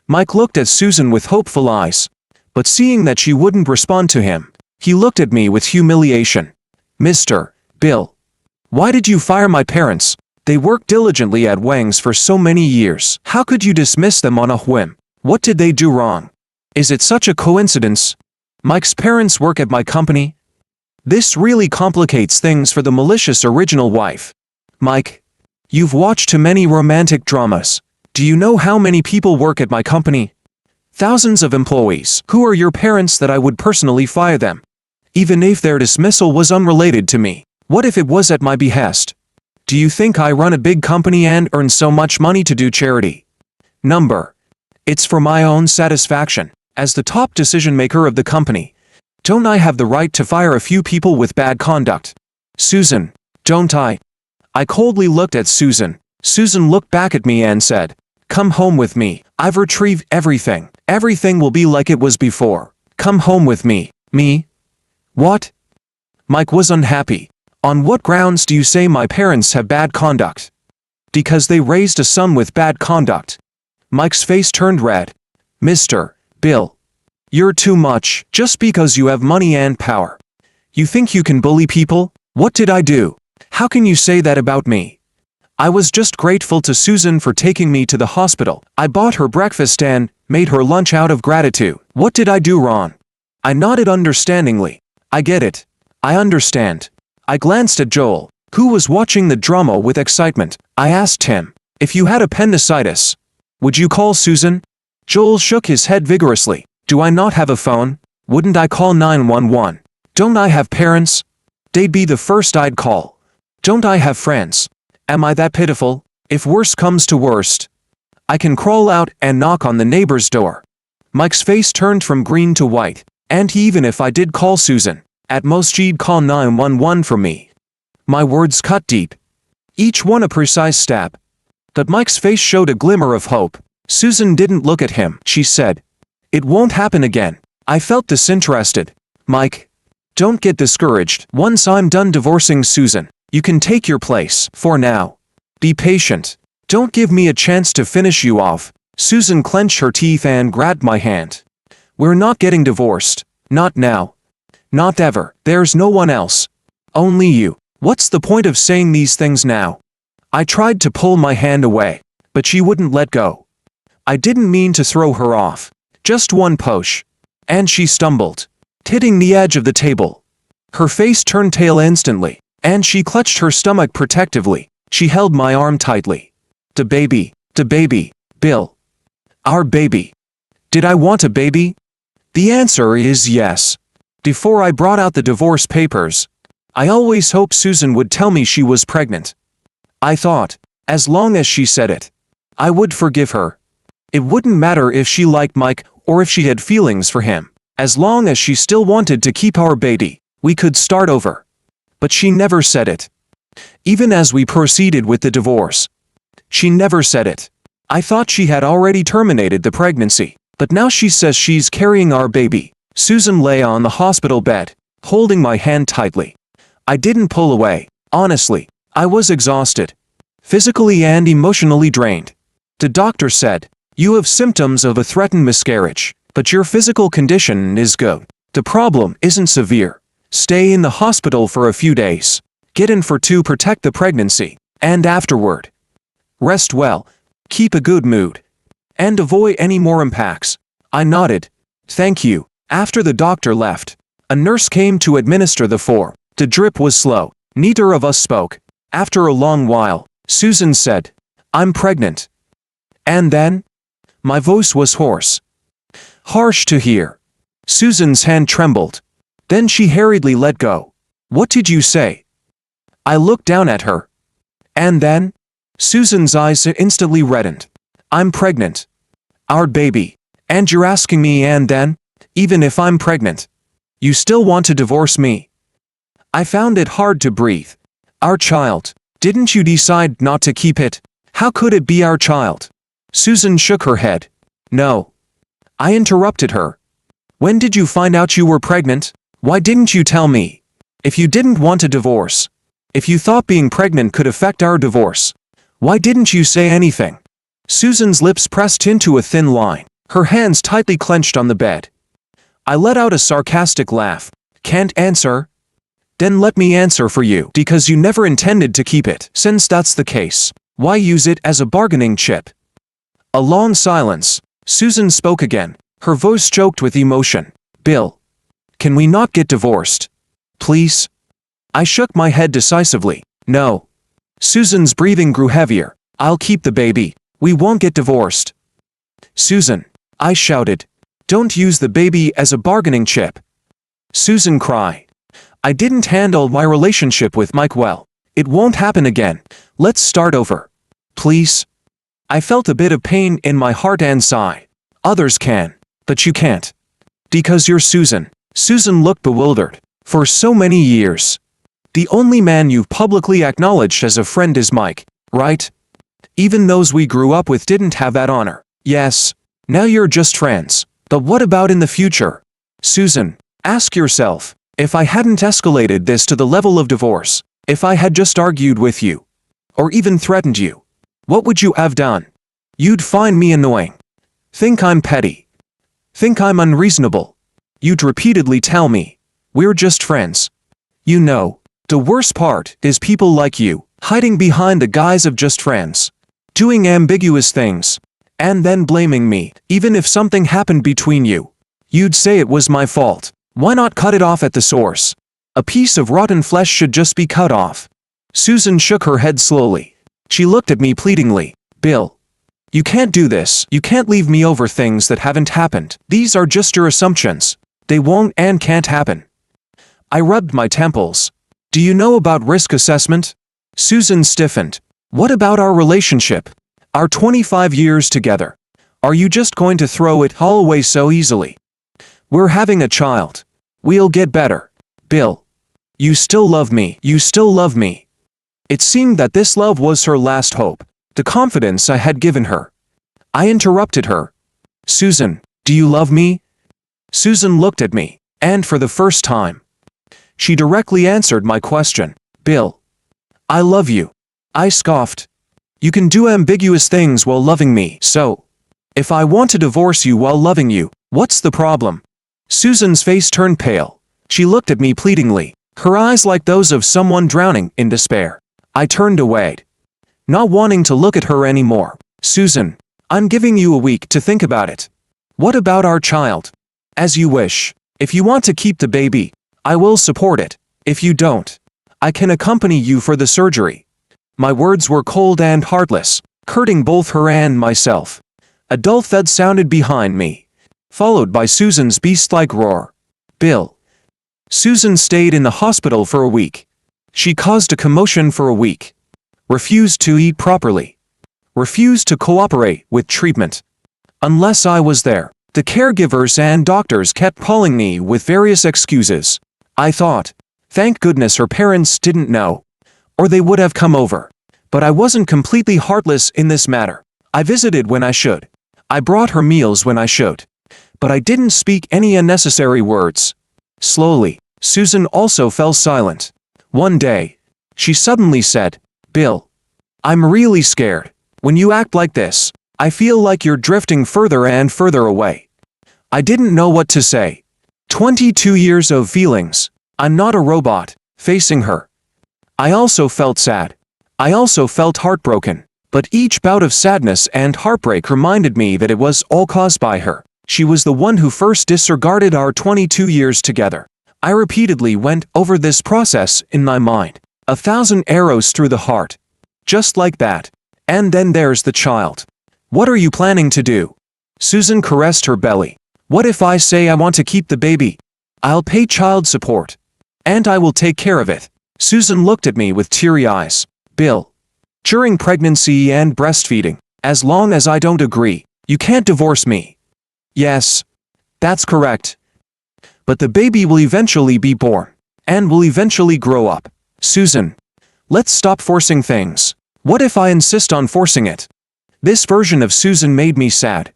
Mike looked at Susan with hopeful eyes, but seeing that she wouldn't respond to him, he looked at me with humiliation. "Mr. Bill, why did you fire my parents? They worked diligently at Wang's for so many years. How could you dismiss them on a whim? What did they do wrong? Is it such a coincidence? Mike's parents work at my company? This really complicates things for the malicious original wife. Mike, you've watched too many romantic dramas. Do you know how many people work at my company? Thousands of employees. Who are your parents that I would personally fire them? Even if their dismissal was unrelated to me. What if it was at my behest? Do you think I run a big company and earn so much money to do charity? It's for my own satisfaction. As the top decision maker of the company, don't I have the right to fire a few people with bad conduct? Susan, don't I? I coldly looked at Susan. Susan looked back at me and said, "Come home with me. I've retrieved everything. Everything will be like it was before. Come home with me." Me? What? Mike was unhappy. "On what grounds do you say my parents have bad conduct?" "Because they raised a son with bad conduct." Mike's face turned red. "Mr. Bill, you're too much. Just because you have money and power, you think you can bully people? What did I do? How can you say that about me? I was just grateful to Susan for taking me to the hospital. I bought her breakfast and made her lunch out of gratitude. What did I do wrong?" I nodded understandingly. "I get it. I understand." I glanced at Joel, who was watching the drama with excitement. I asked him, "If you had appendicitis, would you call Susan?" Joel shook his head vigorously. "Do I not have a phone? Wouldn't I call 911? Don't I have parents? They'd be the first I'd call. Don't I have friends? Am I that pitiful? If worst comes to worst, I can crawl out and knock on the neighbor's door." Mike's face turned from green to white. "And even if I did call Susan, at most she'd call 911 for me." My words cut deep, each one a precise stab. But Mike's face showed a glimmer of hope. Susan didn't look at him. She said, "It won't happen again." I felt disinterested. "Mike, don't get discouraged. Once I'm done divorcing Susan, you can take your place. For now, be patient. Don't give me a chance to finish you off." Susan clenched her teeth and grabbed my hand. "We're not getting divorced. Not now. Not ever. There's no one else. Only you. What's the point of saying these things now?" I tried to pull my hand away, but she wouldn't let go. I didn't mean to throw her off. Just one push, and she stumbled, hitting the edge of the table. Her face turned pale instantly, and she clutched her stomach protectively. She held my arm tightly. The baby, Bill. Our baby. Did I want a baby? The answer is yes. Before I brought out the divorce papers, I always hoped Susan would tell me she was pregnant. I thought, as long as she said it, I would forgive her. It wouldn't matter if she liked Mike or if she had feelings for him. As long as she still wanted to keep our baby, we could start over. But she never said it. Even as we proceeded with the divorce, she never said it. I thought she had already terminated the pregnancy, but now she says she's carrying our baby. Susan lay on the hospital bed, holding my hand tightly. I didn't pull away. Honestly, I was exhausted, physically and emotionally drained. The doctor said, "You have symptoms of a threatened miscarriage, but your physical condition is good. The problem isn't severe. Stay in the hospital for a few days. Get in for 2, protect the pregnancy, and afterward. Rest well, keep a good mood, and avoid any more impacts. I nodded. Thank you. After the doctor left, a nurse came to administer the 4. The drip was slow. Neither of us spoke. After a long while, Susan said, I'm pregnant. And then? My voice was hoarse. Harsh to hear. Susan's hand trembled. Then she hurriedly let go. What did you say? I looked down at her. And then? Susan's eyes instantly reddened. I'm pregnant. Our baby. And you're asking me, and then? Even if I'm pregnant, you still want to divorce me? I found it hard to breathe. Our child. Didn't you decide not to keep it? How could it be our child? Susan shook her head. No. I interrupted her. When did you find out you were pregnant? Why didn't you tell me? If you didn't want a divorce, if you thought being pregnant could affect our divorce, why didn't you say anything? Susan's lips pressed into a thin line, her hands tightly clenched on the bed. I let out a sarcastic laugh. Can't answer? Then let me answer for you. Because you never intended to keep it. Since that's the case, why use it as a bargaining chip? A long silence. Susan spoke again, her voice choked with emotion. Bill, can we not get divorced? Please? I shook my head decisively. No. Susan's breathing grew heavier. I'll keep the baby. We won't get divorced. Susan, I shouted. Don't use the baby as a bargaining chip. Susan cried. I didn't handle my relationship with Mike well. It won't happen again. Let's start over. Please? I felt a bit of pain in my heart and sighed. Others can, but you can't. Because you're Susan. Susan looked bewildered. For so many years, the only man you've publicly acknowledged as a friend is Mike, right? Even those we grew up with didn't have that honor. Yes. Now you're just friends. But what about in the future? Susan, ask yourself, if I hadn't escalated this to the level of divorce, if I had just argued with you, or even threatened you, what would you have done? You'd find me annoying. Think I'm petty. Think I'm unreasonable. You'd repeatedly tell me, we're just friends. You know, the worst part is people like you, hiding behind the guise of just friends, doing ambiguous things, and then blaming me. Even if something happened between you, you'd say it was my fault. Why not cut it off at the source? A piece of rotten flesh should just be cut off. Susan shook her head slowly. She looked at me pleadingly. Bill, you can't do this. You can't leave me over things that haven't happened. These are just your assumptions. They won't and can't happen. I rubbed my temples. Do you know about risk assessment? Susan stiffened. What about our relationship? Our 25 years together. Are you just going to throw it all away so easily? We're having a child. We'll get better. Bill, you still love me. You still love me. It seemed that this love was her last hope, the confidence I had given her. I interrupted her. Susan, do you love me? Susan looked at me, and for the first time, she directly answered my question. Bill, I love you. I scoffed. You can do ambiguous things while loving me, so if I want to divorce you while loving you, what's the problem? Susan's face turned pale. She looked at me pleadingly, her eyes like those of someone drowning in despair. I turned away, not wanting to look at her anymore. Susan, I'm giving you a week to think about it. What about our child? As you wish. If you want to keep the baby, I will support it. If you don't, I can accompany you for the surgery. My words were cold and heartless, hurting both her and myself. A dull thud sounded behind me, followed by Susan's beast-like roar. Bill. Susan stayed in the hospital for a week. She caused a commotion for a week. Refused to eat properly. Refused to cooperate with treatment. Unless I was there. The caregivers and doctors kept calling me with various excuses. I thought, thank goodness her parents didn't know, or they would have come over. But I wasn't completely heartless in this matter. I visited when I should. I brought her meals when I should. But I didn't speak any unnecessary words. Slowly, Susan also fell silent. One day, she suddenly said, Bill, I'm really scared. When you act like this, I feel like you're drifting further and further away. I didn't know what to say. 22 years of feelings. I'm not a robot. Facing her, I also felt sad. I also felt heartbroken. But each bout of sadness and heartbreak reminded me that it was all caused by her. She was the one who first disregarded our 22 years together. I repeatedly went over this process in my mind. 1,000 arrows through the heart. Just like that. And then there's the child. What are you planning to do? Susan caressed her belly. What if I say I want to keep the baby? I'll pay child support. And I will take care of it. Susan looked at me with teary eyes. Bill. During pregnancy and breastfeeding, as long as I don't agree, you can't divorce me. Yes. That's correct. But the baby will eventually be born. And will eventually grow up. Susan. Let's stop forcing things. What if I insist on forcing it? This version of Susan made me sad.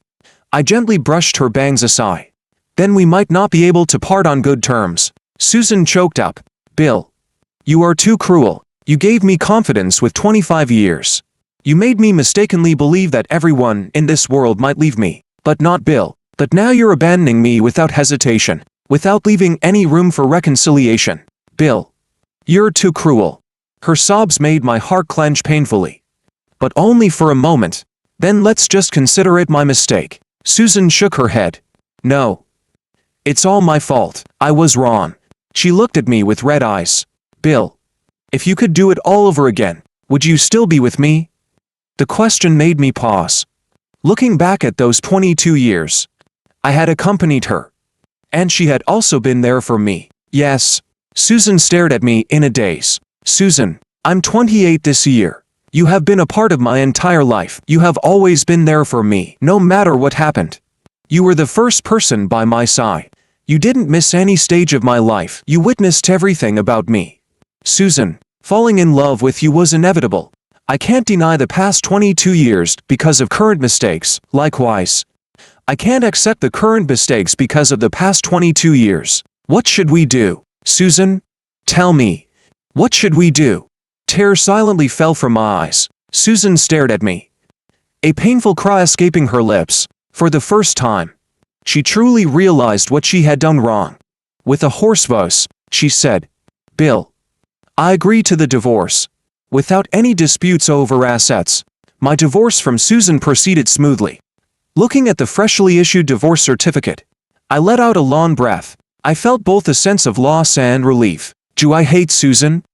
I gently brushed her bangs aside. Then we might not be able to part on good terms. Susan choked up. Bill. You are too cruel. You gave me confidence with 25 years. You made me mistakenly believe that everyone in this world might leave me, but not Bill. But now you're abandoning me without hesitation, without leaving any room for reconciliation. Bill. You're too cruel. Her sobs made my heart clench painfully. But only for a moment. Then let's just consider it my mistake. Susan shook her head. No. It's all my fault. I was wrong. She looked at me with red eyes. Bill. If you could do it all over again, would you still be with me? The question made me pause. Looking back at those 22 years, I had accompanied her. And she had also been there for me. Yes. Susan stared at me in a daze. Susan, I'm 28 this year. You have been a part of my entire life. You have always been there for me, no matter what happened. You were the first person by my side. You didn't miss any stage of my life. You witnessed everything about me. Susan, falling in love with you was inevitable. I can't deny the past 22 years because of current mistakes. Likewise, I can't accept the current mistakes because of the past 22 years. What should we do? Susan? Tell me. What should we do? Tears silently fell from my eyes. Susan stared at me. A painful cry escaping her lips. For the first time, she truly realized what she had done wrong. With a hoarse voice, she said, Bill. I agree to the divorce. Without any disputes over assets, my divorce from Susan proceeded smoothly. Looking at the freshly issued divorce certificate, I let out a long breath. I felt both a sense of loss and relief. Do I hate Susan?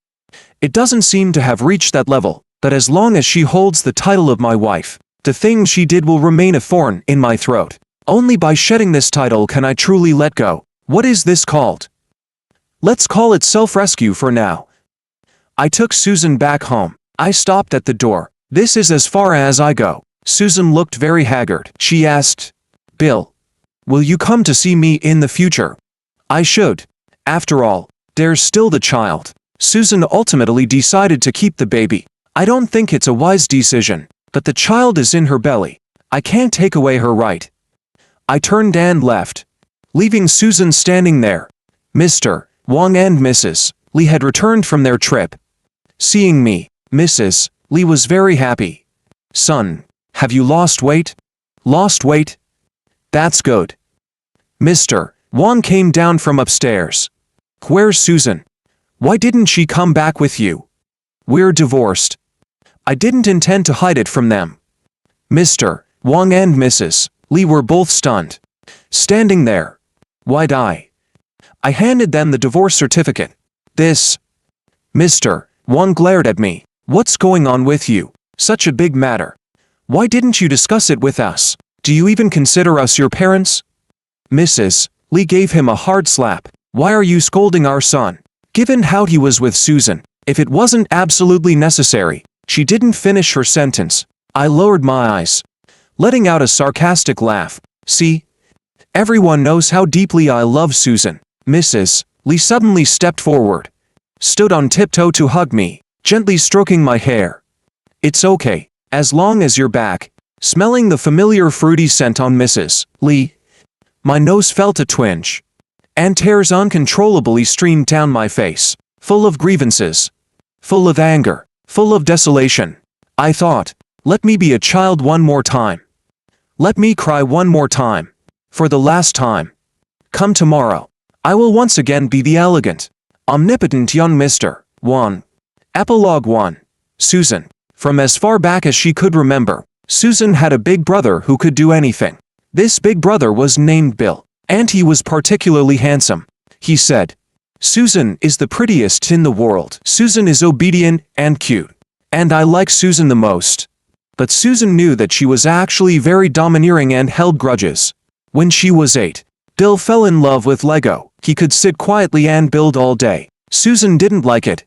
It doesn't seem to have reached that level, but as long as she holds the title of my wife, the things she did will remain a thorn in my throat. Only by shedding this title can I truly let go. What is this called? Let's call it self-rescue for now. I took Susan back home. I stopped at the door. This is as far as I go. Susan looked very haggard. She asked, Bill, will you come to see me in the future? I should. After all, there's still the child. Susan ultimately decided to keep the baby. I don't think it's a wise decision, but the child is in her belly. I can't take away her right. I turned and left, leaving Susan standing there. Mr. Wong and Mrs. Lee had returned from their trip. Seeing me, Mrs. Lee was very happy. Son, have you lost weight? Lost weight? That's good. Mr. Wong came down from upstairs. Where's Susan? Why didn't she come back with you? We're divorced. I didn't intend to hide it from them. Mr. Wong and Mrs. Lee were both stunned. Standing there. Why'd I handed them the divorce certificate. This. Mr. Wong glared at me. What's going on with you? Such a big matter. Why didn't you discuss it with us? Do you even consider us your parents? Mrs. Lee gave him a hard slap. Why are you scolding our son? Given how he was with Susan, if it wasn't absolutely necessary. She didn't finish her sentence. I lowered my eyes, letting out a sarcastic laugh. See? Everyone knows how deeply I love Susan. Mrs. Lee suddenly stepped forward, stood on tiptoe to hug me, gently stroking my hair. It's okay, as long as you're back. Smelling the familiar fruity scent on Mrs. Lee, my nose felt a twinge, and tears uncontrollably streamed down my face, full of grievances, full of anger, full of desolation. I thought, let me be a child one more time. Let me cry one more time. For the last time. Come tomorrow. I will once again be the elegant, omnipotent young Mr. Wong. Epilogue 1. Susan. From as far back as she could remember, Susan had a big brother who could do anything. This big brother was named Bill, and he was particularly handsome. He said, "Susan is the prettiest in the world. Susan is obedient and cute. And I like Susan the most." But Susan knew that she was actually very domineering and held grudges. When she was 8, Bill fell in love with Lego. He could sit quietly and build all day. Susan didn't like it.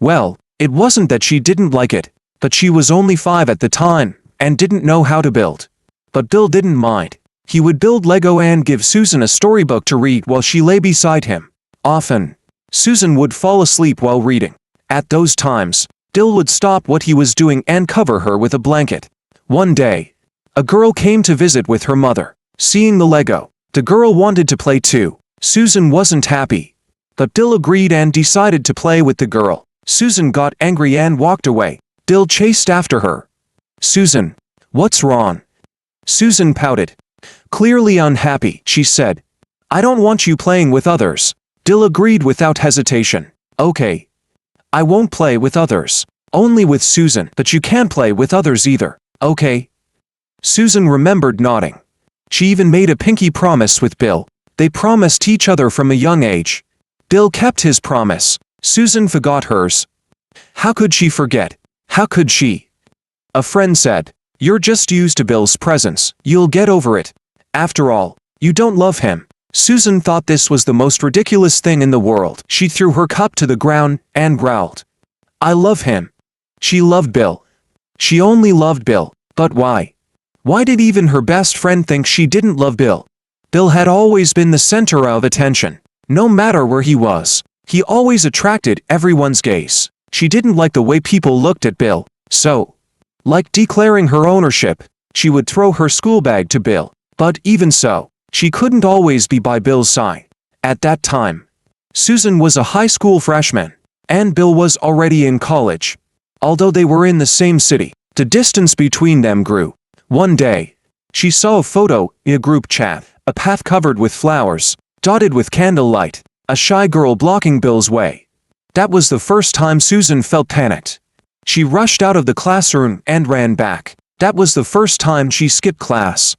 Well, it wasn't that she didn't like it, but she was only 5 at the time and didn't know how to build. But Bill didn't mind. He would build Lego and give Susan a storybook to read while she lay beside him. Often, Susan would fall asleep while reading. At those times, Bill would stop what he was doing and cover her with a blanket. One day, a girl came to visit with her mother. Seeing the Lego, the girl wanted to play too. Susan wasn't happy, but Bill agreed and decided to play with the girl. Susan got angry and walked away. Bill chased after her. "Susan, what's wrong?" Susan pouted. Clearly unhappy, she said, "I don't want you playing with others." Bill agreed without hesitation. "Okay. I won't play with others. Only with Susan, but you can't play with others either, okay?" Susan remembered nodding. She even made a pinky promise with Bill. They promised each other from a young age. Bill kept his promise. Susan forgot hers. How could she forget? How could she? A friend said, "You're just used to Bill's presence. You'll get over it. After all, you don't love him." Susan thought this was the most ridiculous thing in the world. She threw her cup to the ground and growled, "I love him." She loved Bill. She only loved Bill. But why? Why did even her best friend think she didn't love Bill? Bill had always been the center of attention. No matter where he was, he always attracted everyone's gaze. She didn't like the way people looked at Bill, so, like declaring her ownership, she would throw her school bag to Bill. But even so, she couldn't always be by Bill's side. At that time, Susan was a high school freshman, and Bill was already in college. Although they were in the same city, the distance between them grew. One day, she saw a photo in a group chat, a path covered with flowers, dotted with candlelight, a shy girl blocking Bill's way. That was the first time Susan felt panicked. She rushed out of the classroom and ran back. That was the first time she skipped class.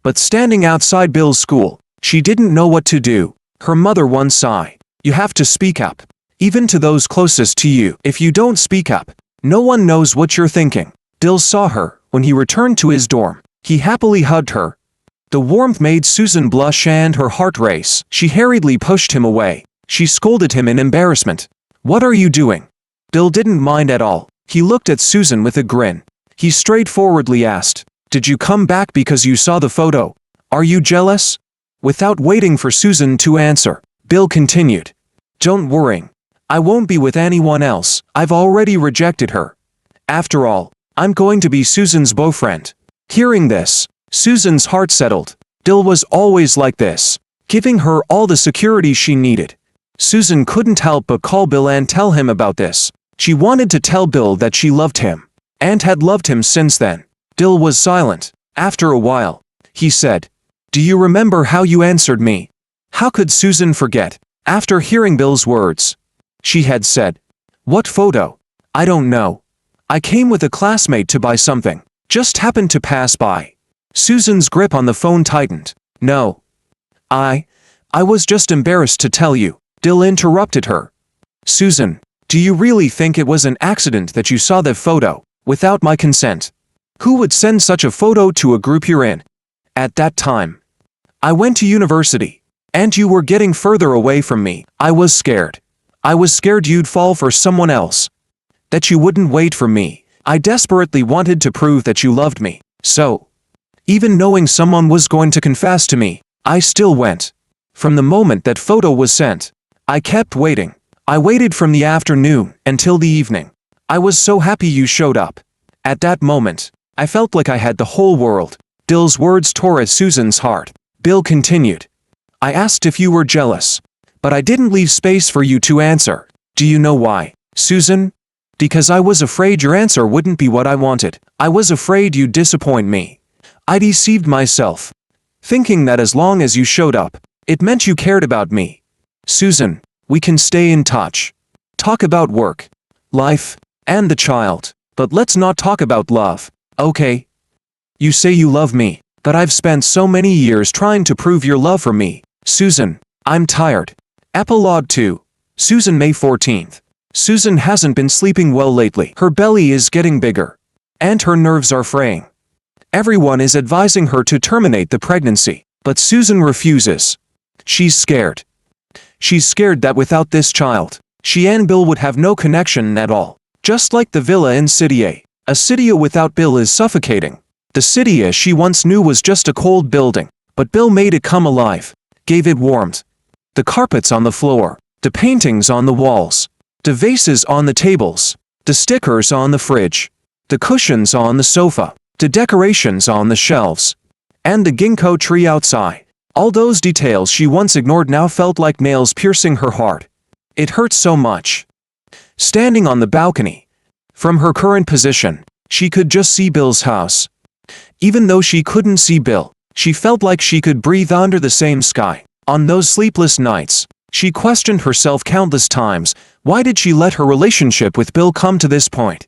But standing outside Bill's school, she didn't know what to do. Her mother once sighed, "You have to speak up, even to those closest to you. If you don't speak up, no one knows what you're thinking." Bill saw her. When he returned to his dorm, he happily hugged her. The warmth made Susan blush and her heart race. She hurriedly pushed him away. She scolded him in embarrassment. "What are you doing?" Bill didn't mind at all. He looked at Susan with a grin. He straightforwardly asked, "Did you come back because you saw the photo? Are you jealous?" Without waiting for Susan to answer, Bill continued, "Don't worry. I won't be with anyone else. I've already rejected her. After all, I'm going to be Susan's boyfriend." Hearing this, Susan's heart settled. Bill was always like this, giving her all the security she needed. Susan couldn't help but call Bill and tell him about this. She wanted to tell Bill that she loved him, and had loved him since then. Bill was silent. After a while, he said, "Do you remember how you answered me?" How could Susan forget? After hearing Bill's words, she had said, "What photo?" "I don't know. I came with a classmate to buy something. Just happened to pass by." Susan's grip on the phone tightened. "No. I was just embarrassed to tell you." Bill interrupted her. "Susan, do you really think it was an accident that you saw that photo, without my consent? Who would send such a photo to a group you're in? At that time, I went to university, and you were getting further away from me. I was scared. I was scared you'd fall for someone else, that you wouldn't wait for me. I desperately wanted to prove that you loved me. So, even knowing someone was going to confess to me, I still went. From the moment that photo was sent, I kept waiting. I waited from the afternoon until the evening. I was so happy you showed up. At that moment, I felt like I had the whole world." Bill's words tore at Susan's heart. Bill continued, "I asked if you were jealous, but I didn't leave space for you to answer. Do you know why, Susan? Because I was afraid your answer wouldn't be what I wanted. I was afraid you'd disappoint me. I deceived myself, thinking that as long as you showed up, it meant you cared about me. Susan, we can stay in touch. Talk about work, life, And the child. But let's not talk about love, okay? You say you love me, but I've spent so many years trying to prove your love for me. Susan, I'm tired. Epilogue 2. Susan, May 14th. Susan hasn't been sleeping well lately. Her belly is getting bigger. And her nerves are fraying. Everyone is advising her to terminate the pregnancy, but Susan refuses. She's scared. She's scared that without this child, she and Bill would have no connection at all. Just like the villa in City A. A city without Bill is suffocating. The city she once knew was just a cold building, but Bill made it come alive, gave it warmth. The carpets on the floor, the paintings on the walls, the vases on the tables, the stickers on the fridge, the cushions on the sofa, the decorations on the shelves, and the ginkgo tree outside. All those details she once ignored now felt like nails piercing her heart. It hurt so much. Standing on the balcony, from her current position, she could just see Bill's house. Even though she couldn't see Bill, she felt like she could breathe under the same sky. On those sleepless nights, she questioned herself countless times. Why did she let her relationship with Bill come to this point?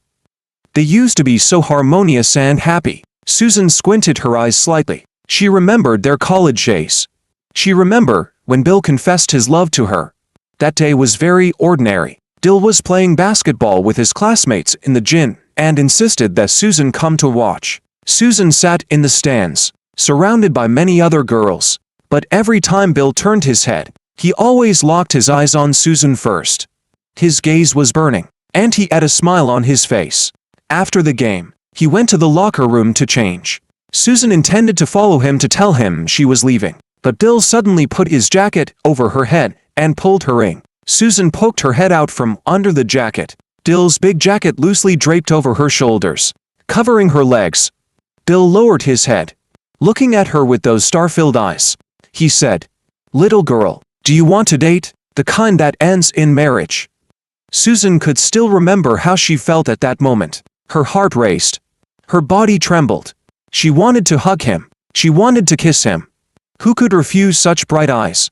They used to be so harmonious and happy. Susan squinted her eyes slightly. She remembered their college days. She remembered when Bill confessed his love to her. That day was very ordinary. Bill was playing basketball with his classmates in the gym and insisted that Susan come to watch. Susan sat in the stands, surrounded by many other girls. But every time Bill turned his head, he always locked his eyes on Susan first. His gaze was burning, and he had a smile on his face. After the game, he went to the locker room to change. Susan intended to follow him to tell him she was leaving, but Bill suddenly put his jacket over her head and pulled her in. Susan poked her head out from under the jacket. Bill's big jacket loosely draped over her shoulders, covering her legs. Bill lowered his head, looking at her with those star-filled eyes. He said, "Little girl, do you want to date? The kind that ends in marriage?" Susan could still remember how she felt at that moment. Her heart raced. Her body trembled. She wanted to hug him. She wanted to kiss him. Who could refuse such bright eyes?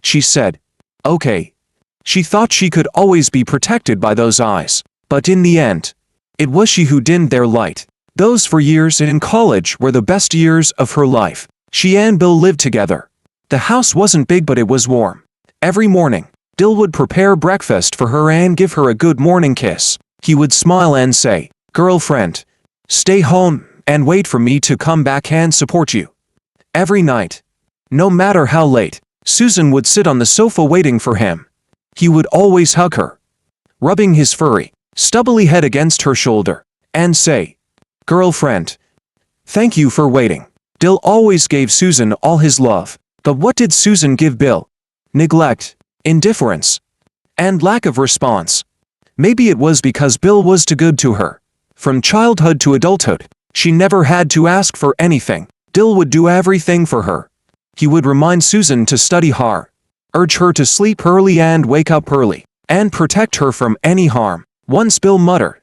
She said, "Okay." She thought she could always be protected by those eyes. But in the end, it was she who dimmed their light. Those 4 years in college were the best years of her life. She and Bill lived together. The house wasn't big, but it was warm. Every morning, Bill would prepare breakfast for her and give her a good morning kiss. He would smile and say, "Girlfriend, stay home and wait for me to come back and support you." Every night, no matter how late, Susan would sit on the sofa waiting for him. He would always hug her, rubbing his furry, stubbly head against her shoulder, and say, "Girlfriend, thank you for waiting." Bill always gave Susan all his love. But what did Susan give Bill? Neglect, indifference, and lack of response. Maybe it was because Bill was too good to her. From childhood to adulthood, she never had to ask for anything. Bill would do everything for her. He would remind Susan to study hard, urge her to sleep early and wake up early, and protect her from any harm. Once Bill muttered,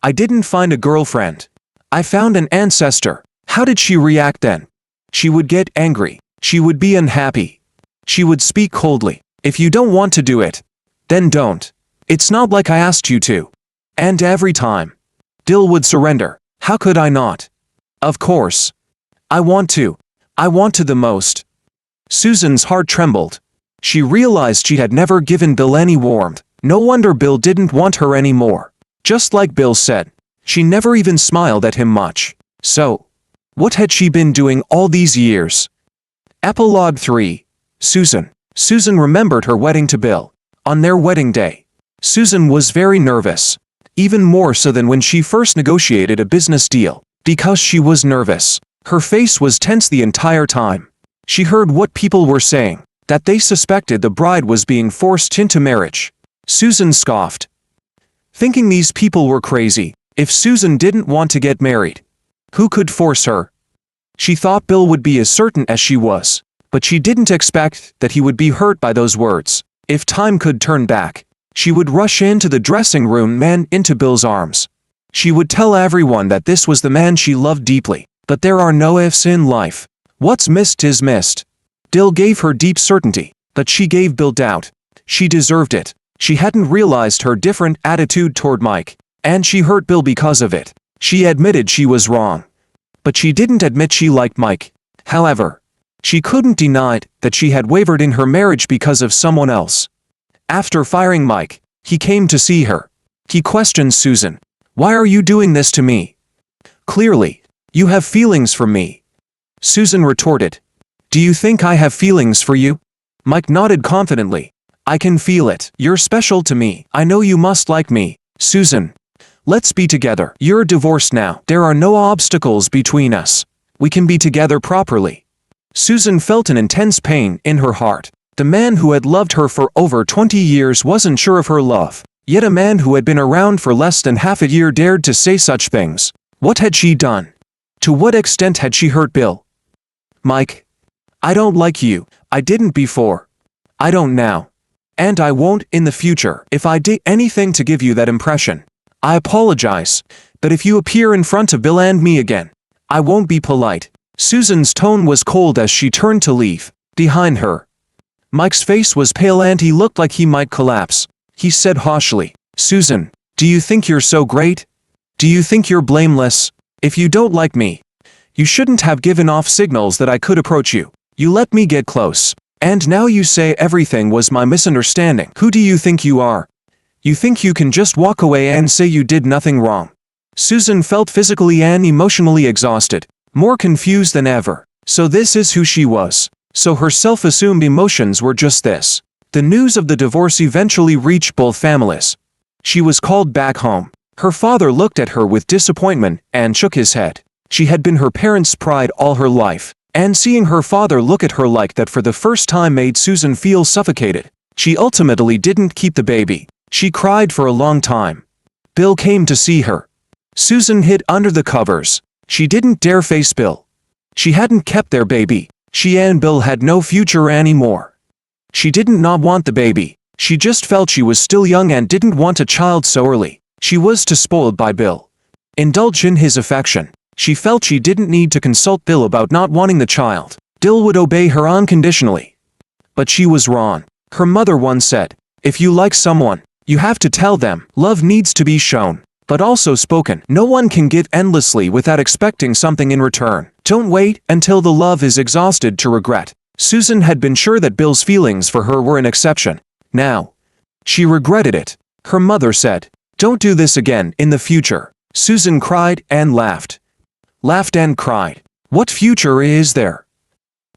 "I didn't find a girlfriend. I found an ancestor." How did she react then? She would get angry. She would be unhappy. She would speak coldly. "If you don't want to do it, then don't. It's not like I asked you to." And every time, Bill would surrender. "How could I not? Of course. I want to. I want to the most." Susan's heart trembled. She realized she had never given Bill any warmth. No wonder Bill didn't want her anymore. Just like Bill said, she never even smiled at him much. So, what had she been doing all these years? Epilogue 3. Susan. Susan remembered her wedding to Bill. On their wedding day, Susan was very nervous. Even more so than when she first negotiated a business deal. Because she was nervous, her face was tense the entire time. She heard what people were saying, that they suspected the bride was being forced into marriage. Susan scoffed, thinking these people were crazy. If Susan didn't want to get married, who could force her? She thought Bill would be as certain as she was, but she didn't expect that he would be hurt by those words. If time could turn back, she would rush into the dressing room and into Bill's arms. She would tell everyone that this was the man she loved deeply. But there are no ifs in life. What's missed is missed. Bill gave her deep certainty, but she gave Bill doubt. She deserved it. She hadn't realized her different attitude toward Mike. And she hurt Bill because of it. She admitted she was wrong. But she didn't admit she liked Mike. However, she couldn't deny that she had wavered in her marriage because of someone else. After firing Mike, he came to see her. He questioned Susan. "Why are you doing this to me? Clearly, you have feelings for me." Susan retorted. "Do you think I have feelings for you?" Mike nodded confidently. "I can feel it. You're special to me. I know you must like me. Susan, let's be together. You're divorced now. There are no obstacles between us. We can be together properly." Susan felt an intense pain in her heart. The man who had loved her for over 20 years wasn't sure of her love. Yet a man who had been around for less than half a year dared to say such things. What had she done? To what extent had she hurt Bill? "Mike, I don't like you. I didn't before. I don't now. And I won't in the future if I did anything to give you that impression. I apologize, but if you appear in front of Bill and me again, I won't be polite." Susan's tone was cold as she turned to leave. Behind her, Mike's face was pale and he looked like he might collapse. He said harshly, "Susan, do you think you're so great? Do you think you're blameless? If you don't like me, you shouldn't have given off signals that I could approach you. You let me get close. And now you say everything was my misunderstanding. Who do you think you are? You think you can just walk away and say you did nothing wrong?" Susan felt physically and emotionally exhausted, more confused than ever. So this is who she was. So her self-assumed emotions were just this. The news of the divorce eventually reached both families. She was called back home. Her father looked at her with disappointment and shook his head. She had been her parents' pride all her life, and seeing her father look at her like that for the first time made Susan feel suffocated. She ultimately didn't keep the baby. She cried for a long time. Bill came to see her. Susan hid under the covers. She didn't dare face Bill. She hadn't kept their baby. She and Bill had no future anymore. She didn't not want the baby. She just felt she was still young and didn't want a child so early. She was too spoiled by Bill. Indulge in his affection. She felt she didn't need to consult Bill about not wanting the child. Bill would obey her unconditionally. But she was wrong. Her mother once said, "If you like someone, you have to tell them. Love needs to be shown, but also spoken. No one can give endlessly without expecting something in return. Don't wait until the love is exhausted to regret." Susan had been sure that Bill's feelings for her were an exception. Now, she regretted it. Her mother said, "Don't do this again in the future." Susan cried and laughed. Laughed and cried. What future is there?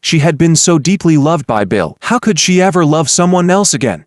She had been so deeply loved by Bill. How could she ever love someone else again?